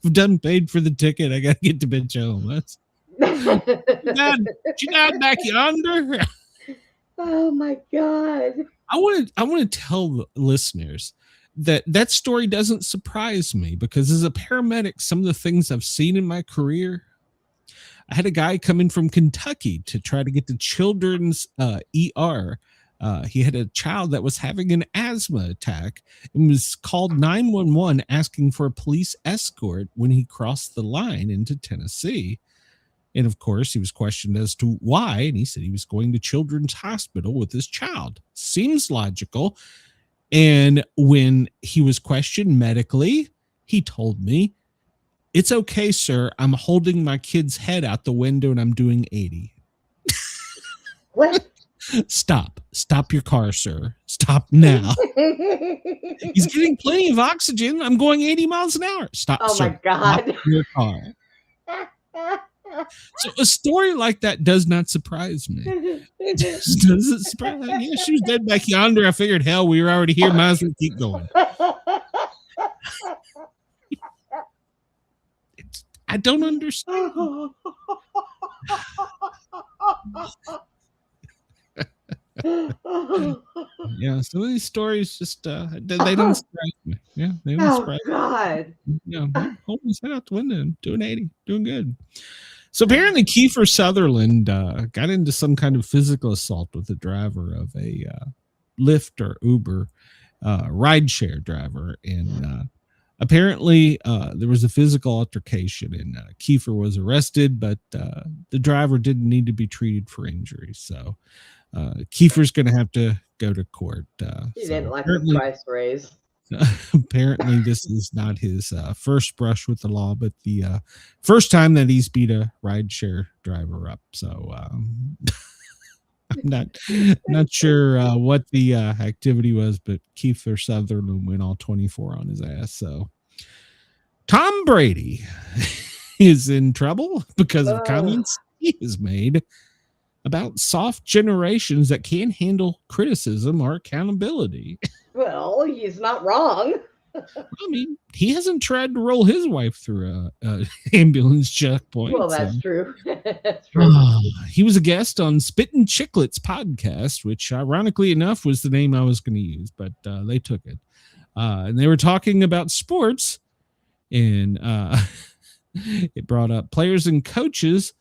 I've done paid for the ticket. I got to get the bitch home. She died back yonder. Oh my God. I want to tell the listeners that story doesn't surprise me, because as a paramedic, some of the things I've seen in my career, I had a guy come in from Kentucky to try to get to children's ER. He had a child that was having an asthma attack and was called 911 asking for a police escort when he crossed the line into Tennessee. And of course, he was questioned as to why. And he said he was going to Children's Hospital with his child. Seems logical. And when he was questioned medically, he told me, "It's okay, sir. I'm holding my kid's head out the window and I'm doing 80. What? Stop your car, sir. Stop now. He's getting plenty of oxygen. I'm going 80 miles an hour. Stop, Oh sir. my God. Stop your car." So a story like that does not surprise me. It just doesn't surprise me. Yeah, she was dead back yonder. I figured, hell, we were already here. Might as well keep going. I don't understand. Yeah, some of these stories just they don't surprise me. Yeah, they don't surprise me. God. Yeah, holding his head out the window, doing 80, doing good. So apparently Kiefer Sutherland got into some kind of physical assault with the driver of a Lyft or Uber rideshare driver. And apparently there was a physical altercation, and Kiefer was arrested, but the driver didn't need to be treated for injuries. So Kiefer's going to have to go to court. He didn't like the price raise. Apparently this is not his first brush with the law, but the first time that he's beat a rideshare driver up. So I'm not sure what the activity was, but Kiefer Sutherland went all 24 on his ass. So Tom Brady is in trouble because of comments he has made about soft generations that can't handle criticism or accountability. Well, he's not wrong. I mean, he hasn't tried to roll his wife through a ambulance checkpoint. Well, that's true. That's true. He was a guest on Spittin' Chicklets podcast, which ironically enough was the name I was going to use, but they took it. And they were talking about sports, and it brought up players and coaches.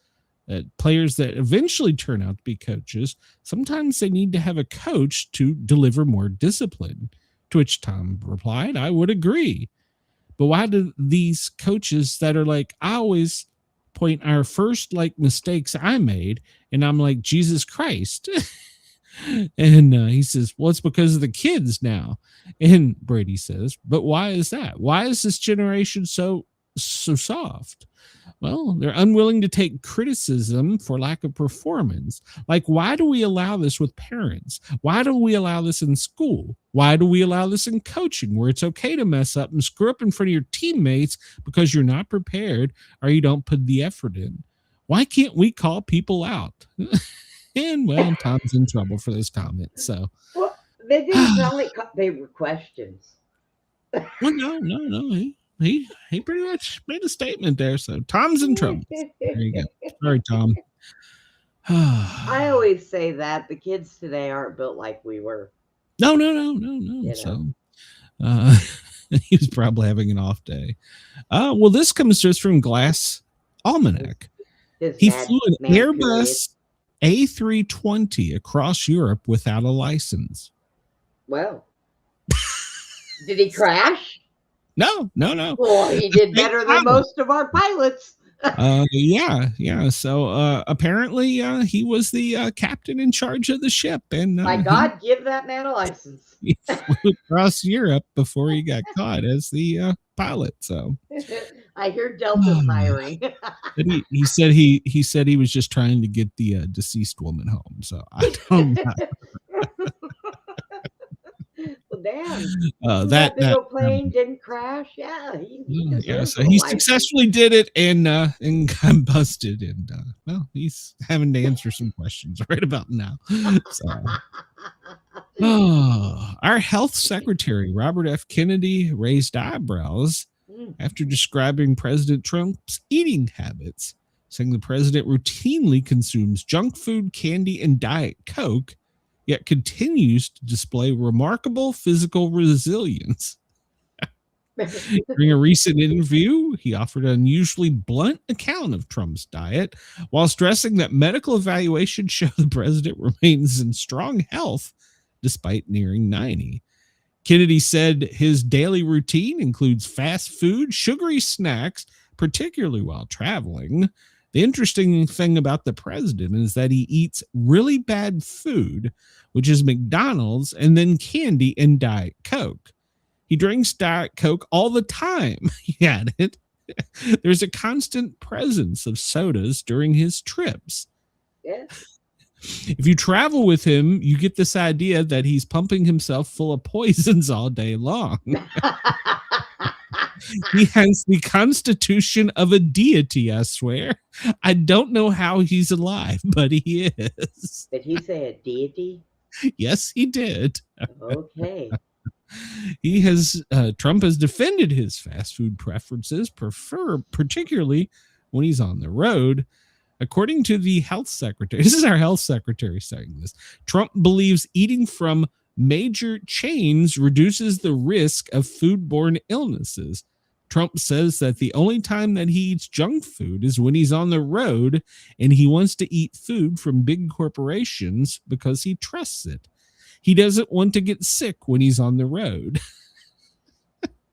Players that eventually turn out to be coaches, sometimes they need to have a coach to deliver more discipline. To which Tom replied, "I would agree. But why do these coaches that are like, I always point our first like mistakes I made, and I'm like, Jesus Christ." And he says, "Well, it's because of the kids now." And Brady says, "But why is that? Why is this generation so soft?" Well, they're unwilling to take criticism for lack of performance. Like, why do we allow this with parents? Why do we allow this in school? Why do we allow this in coaching, where it's okay to mess up and screw up in front of your teammates because you're not prepared or you don't put the effort in? Why can't we call people out? And, well, Tom's in trouble for this comment. So, well, they didn't sound like they were questions. Well, no. He pretty much made a statement there. So Tom's in trouble. There you go. Sorry, Tom. I always say that the kids today aren't built like we were. No. You So he was probably having an off day. Well, this comes just from Glass Almanac. He flew an Airbus A320 across Europe without a license. Well, did he crash? No. Well, he did better than most of our pilots. Yeah. So apparently he was the captain in charge of the ship, and my God, give that man a license. He flew across Europe before he got caught as the pilot. So I hear Delta's hiring. He said he was just trying to get the deceased woman home. So I don't know. Well, damn. That big old plane didn't crash. Yeah, so he successfully did it and got busted, and well, he's having to answer some questions right about now. So, all Our health secretary, Robert F. Kennedy, raised eyebrows after describing President Trump's eating habits, saying the president routinely consumes junk food, candy, and Diet Coke, yet continues to display remarkable physical resilience. During a recent interview, he offered an unusually blunt account of Trump's diet while stressing that medical evaluations show the president remains in strong health despite nearing 90. Kennedy said his daily routine includes fast food, sugary snacks, particularly while traveling. The interesting thing about the president is that he eats really bad food, which is McDonald's, and then candy and Diet Coke. He drinks Diet Coke all the time. He added, there's a constant presence of sodas during his trips. Yeah. If you travel with him, you get this idea that he's pumping himself full of poisons all day long. He has the constitution of a deity, I swear. I don't know how he's alive, but he is. Did he say a deity? Yes, he did. Okay. Trump has defended his fast food preferences, particularly when he's on the road. According to the health secretary, this is our health secretary saying this, Trump believes eating from major chains reduces the risk of foodborne illnesses. Trump says that the only time that he eats junk food is when he's on the road and he wants to eat food from big corporations because he trusts it. He doesn't want to get sick when he's on the road.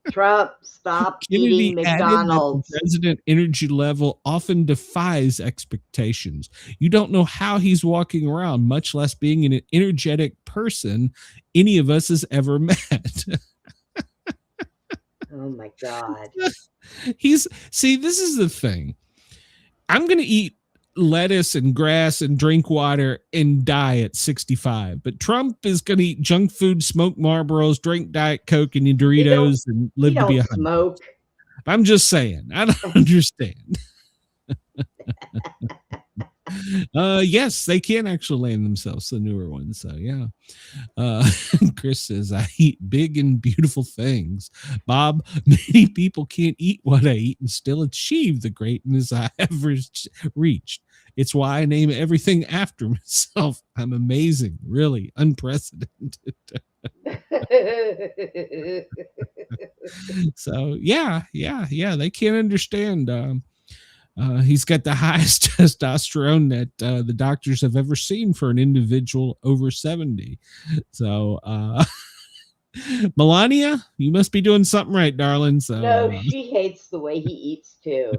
Trump, stop eating McDonald's. The president's energy level often defies expectations. You don't know how he's walking around, much less being an energetic person any of us has ever met. Oh my God. This is the thing. I'm going to eat lettuce and grass and drink water and die at 65, but Trump is going to eat junk food, smoke Marlboros, drink Diet Coke and Doritos and live to be 100. Smoke. I'm just saying, I don't understand. Yes, they can actually land themselves, the newer ones. So yeah. Chris says, I eat big and beautiful things. Bob, many people can't eat what I eat and still achieve the greatness I have reached. It's why I name everything after myself. I'm amazing, really unprecedented. So yeah, they can't understand. He's got the highest testosterone that the doctors have ever seen for an individual over 70. So, Melania, you must be doing something right, darling. So, no, she hates the way he eats too.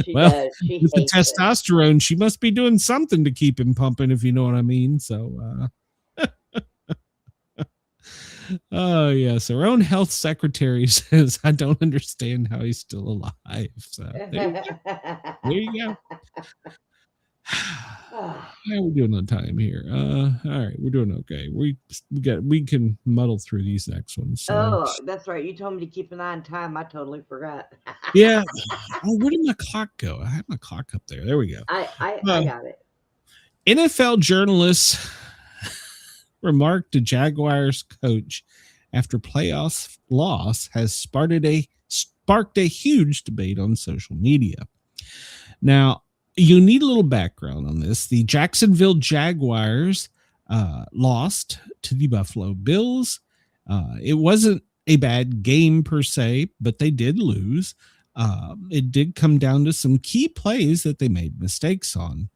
She well, does. She with the hates testosterone, she must be doing something to keep him pumping, if you know what I mean. So, oh yes, our own health secretary says, I don't understand how he's still alive. So there you go. How are we doing on time here? All right, we're doing okay. We can muddle through these next ones. So. Oh, that's right. You told me to keep an eye on time. I totally forgot. Yeah. Oh, where did my clock go? I had my clock up there. There we go. I got it. NFL journalists remarked to Jaguars coach after playoff loss has sparked a huge debate on social media. Now, you need a little background on this. The Jacksonville Jaguars lost to the Buffalo Bills. It wasn't a bad game per se, but they did lose. It did come down to some key plays that they made mistakes on.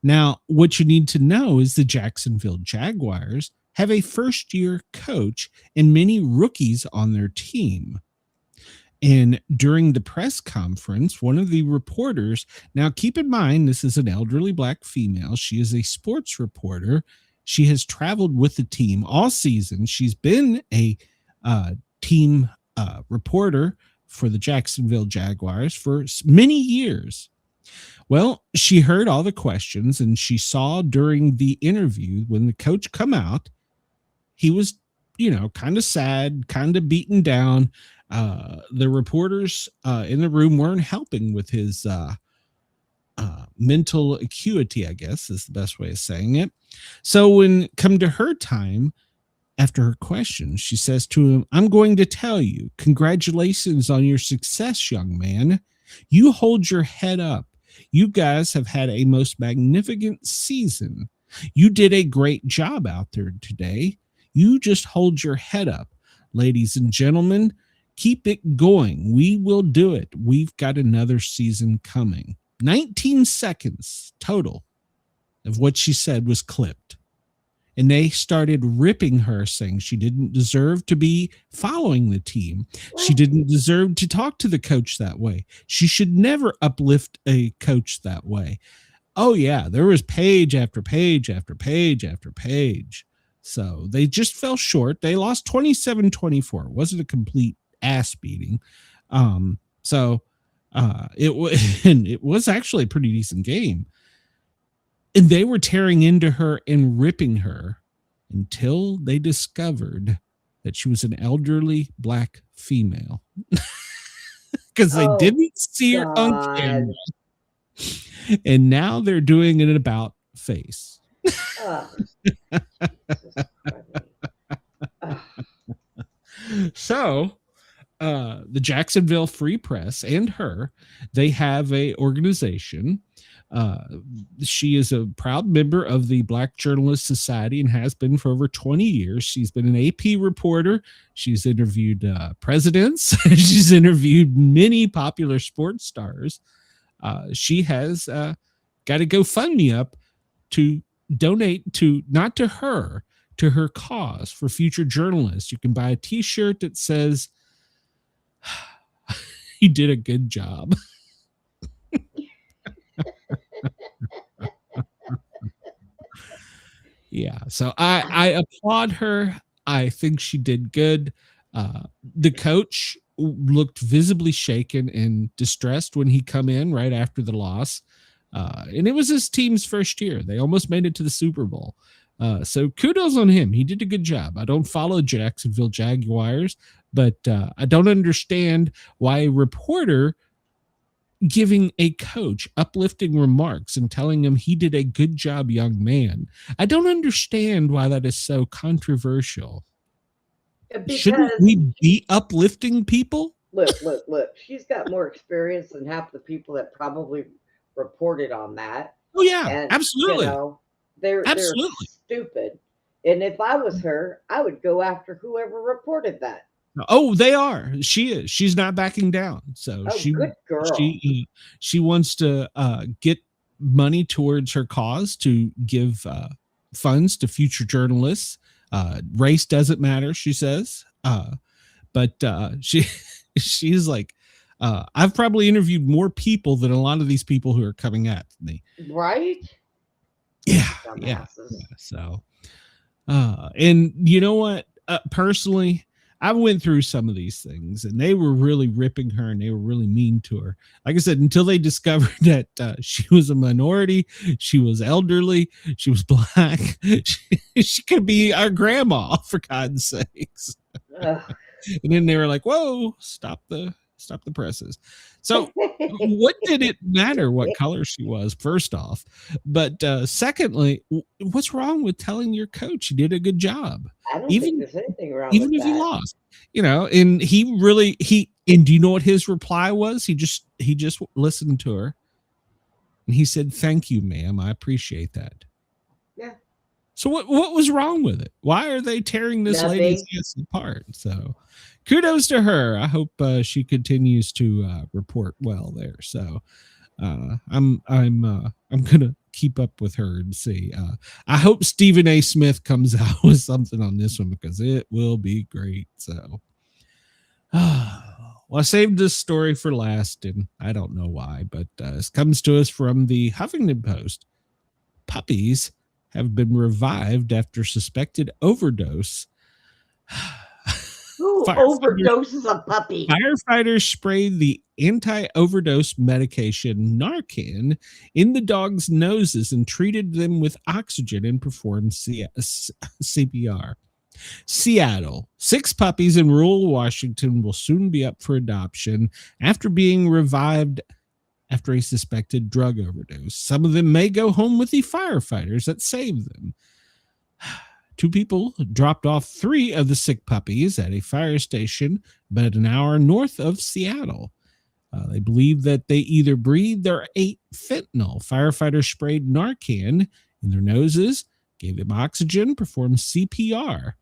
Now, what you need to know is the Jacksonville Jaguars have a first-year coach and many rookies on their team. And during the press conference, one of the reporters, now keep in mind, this is an elderly black female. She is a sports reporter. She has traveled with the team all season. She's been a team reporter for the Jacksonville Jaguars for many years. Well, she heard all the questions, and she saw during the interview when the coach come out, he was, kind of sad, kind of beaten down. The reporters in the room weren't helping with his mental acuity, I guess is the best way of saying it. So when come to her time, after her question, she says to him, "I'm going to tell you, congratulations on your success, young man. You hold your head up. You guys have had a most magnificent season. You did a great job out there today. You just hold your head up. Ladies and gentlemen, keep it going. We will do it. We've got another season coming." 19 seconds total of what she said was clipped. And they started ripping her, saying she didn't deserve to be following the team. She didn't deserve to talk to the coach that way. She should never uplift a coach that way. Oh, yeah, there was page after page after page after page. So they just fell short. They lost 27-24. It wasn't a complete ass beating. It was actually a pretty decent game. And they were tearing into her and ripping her until they discovered that she was an elderly black female. Because they didn't see her on camera. And now they're doing an about face. So the Jacksonville Free Press and her, they have a organization. She is a proud member of the Black Journalist Society and has been for over 20 years. She's been an AP reporter. She's interviewed presidents. She's interviewed many popular sports stars. She has got a GoFundMe up to donate to, not to her, to her cause for future journalists. You can buy a t-shirt that says, "You did a good job." Yeah, so I applaud her. I think she did good. The coach looked visibly shaken and distressed when he come in right after the loss. And it was his team's first year. They almost made it to the Super Bowl. So kudos on him. He did a good job. I don't follow Jacksonville Jaguars, but I don't understand why a reporter giving a coach uplifting remarks and telling him he did a good job, young man. I don't understand why that is so controversial. Because shouldn't we be uplifting people? Look. She's got more experience than half the people that probably reported on that. Oh, yeah, and, absolutely. They're stupid. And if I was her, I would go after whoever reported that. Oh, they are. She is. She's not backing down. So good girl. She wants to get money towards her cause to give funds to future journalists. Race doesn't matter, she says. But she's like, I've probably interviewed more people than a lot of these people who are coming at me. Right? Yeah. So, and you know what? Personally, I went through some of these things and they were really ripping her and they were really mean to her. Like I said, until they discovered that she was a minority, she was elderly, she was black. She could be our grandma, for God's sakes. And then they were like, whoa, stop the presses. So what did it matter what color she was, first off? But secondly, what's wrong with telling your coach you did a good job? I don't think there's anything wrong even with if that. he lost, and and do you know what his reply was? He just listened to her and he said, "Thank you, ma'am. I appreciate that." Yeah. So what was wrong with it? Why are they tearing this lady's ass apart? So kudos to her. I hope she continues to report well there. So I'm gonna keep up with her and see. I hope Stephen A. Smith comes out with something on this one because it will be great. So well, I saved this story for last, and I don't know why, but this comes to us from the Huffington Post. Puppies have been revived after suspected overdose. Who overdoses a puppy? Firefighters sprayed the anti-overdose medication Narcan in the dog's noses and treated them with oxygen and performed CPR. Seattle. 6 puppies in rural Washington will soon be up for adoption after being revived after a suspected drug overdose. Some of them may go home with the firefighters that saved them. 2 people dropped off 3 of the sick puppies at a fire station about an hour north of Seattle. They believe that they either breathed or ate fentanyl. Firefighters sprayed Narcan in their noses, gave them oxygen, performed CPR.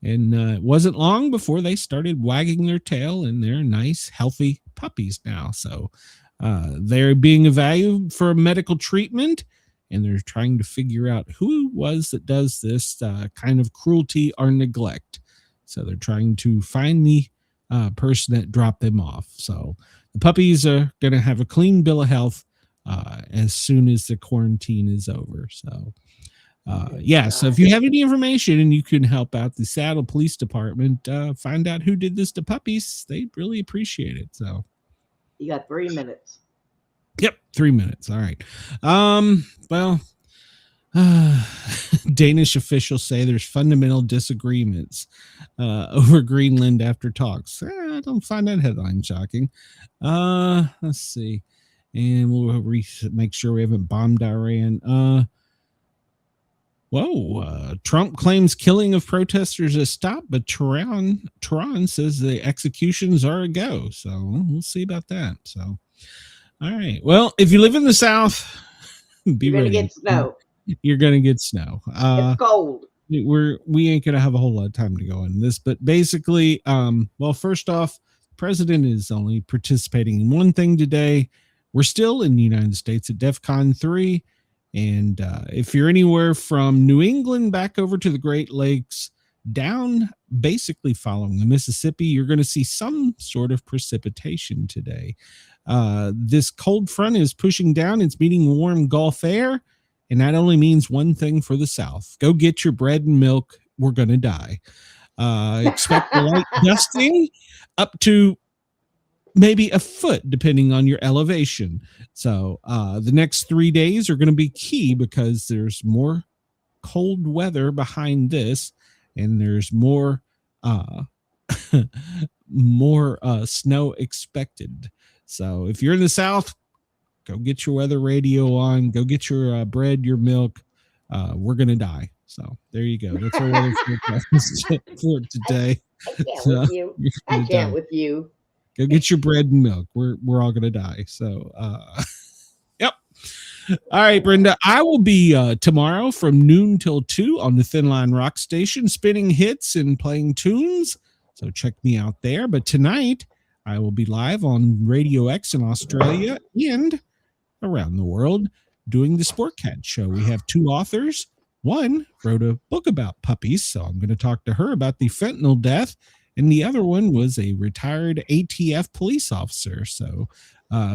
And it wasn't long before they started wagging their tail, and they're nice, healthy puppies now. So they're being evaluated for medical treatment, and they're trying to figure out who it was that does this kind of cruelty or neglect. So they're trying to find the person that dropped them off. So the puppies are going to have a clean bill of health as soon as the quarantine is over. So, so if you have any information and you can help out the Seattle Police Department, find out who did this to puppies, they'd really appreciate it. So you got 3 minutes. Yep, 3 minutes. All right. Danish officials say there's fundamental disagreements over Greenland after talks. I don't find that headline shocking. Let's see. And we'll make sure we haven't bombed Iran. Trump claims killing of protesters has stopped, but Tehran says the executions are a go. So we'll see about that. So, all right. Well, if you live in the South, be ready. Get snow. You're going to get snow. It's cold. We ain't going to have a whole lot of time to go into this, but basically, first off, president is only participating in one thing today. We're still in the United States at DEFCON 3. And if you're anywhere from New England back over to the Great Lakes, down basically following the Mississippi, you're going to see some sort of precipitation today. This cold front is pushing down. It's meeting warm Gulf air. And that only means one thing for the South. Go get your bread and milk. We're going to die. Expect a light dusting up to maybe a foot, depending on your elevation. So the next 3 days are going to be key because there's more cold weather behind this, and there's more snow expected. So if you're in the South, go get your weather radio on. Go get your bread, your milk. We're going to die. So there you go. That's our weather forecast for today. I can't with you. Go get your bread and milk. We're all going to die. So, yep. All right, Brenda, I will be tomorrow from noon till 2 on the Thin Line Rock Station, spinning hits and playing tunes. So check me out there. But tonight I will be live on Radio X in Australia and around the world doing the Sportcat show. We have 2 authors. One wrote a book about puppies, so I'm going to talk to her about the fentanyl death, and the other one was a retired ATF police officer. So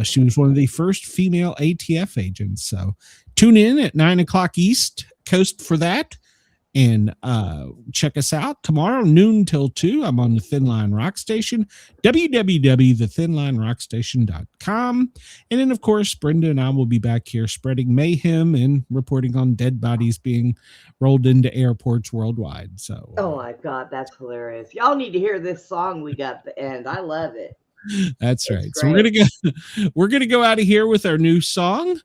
she was one of the first female ATF agents. So tune in at 9 o'clock East Coast for that. And check us out tomorrow, noon till 2. I'm on the Thin Line Rock Station, www.thethinlinerockstation.com. And then, of course, Brenda and I will be back here spreading mayhem and reporting on dead bodies being rolled into airports worldwide. So, oh my God, that's hilarious! Y'all need to hear this song we got at the end. I love it. That's right. So we're gonna go out of here with our new song.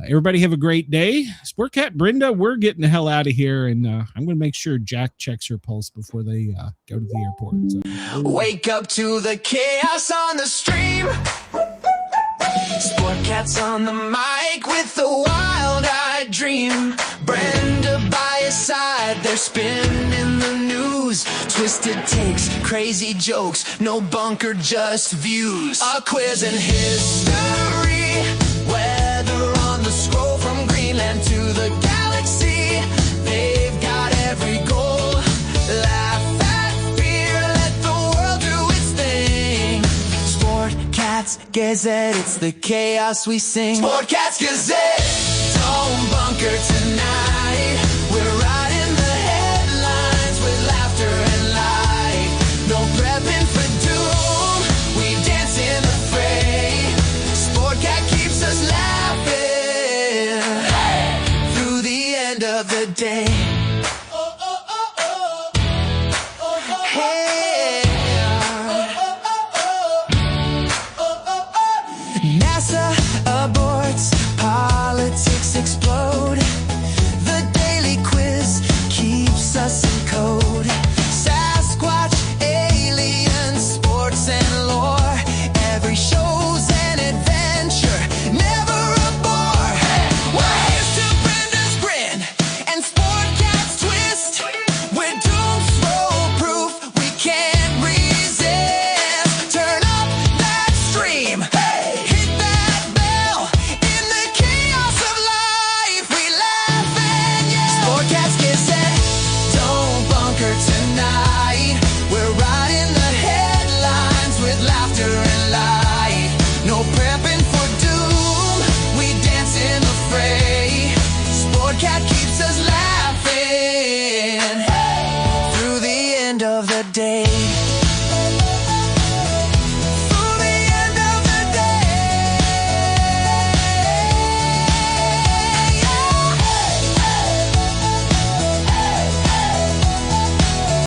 Everybody have a great day. Sportcat, Brenda, we're getting the hell out of here, and I'm going to make sure Jack checks her pulse before they go to the airport. So. Wake up to the chaos on the stream. Sportcat's on the mic with a wild-eyed dream. Brenda by his side, they're spinning the news. Twisted takes, crazy jokes, no bunker, just views. A quiz and history, weather on the scroll from Greenland to the galaxy. They've got every goal. Laugh at fear, let the world do its thing. Sportcats Gazette, it's the chaos we sing. Sportcats Gazette, don't bunker tonight. We're riding the headlines with laughter and light. No prepping for doom, we dance in the fray. Sportcat keeps us laughing through the end of the day.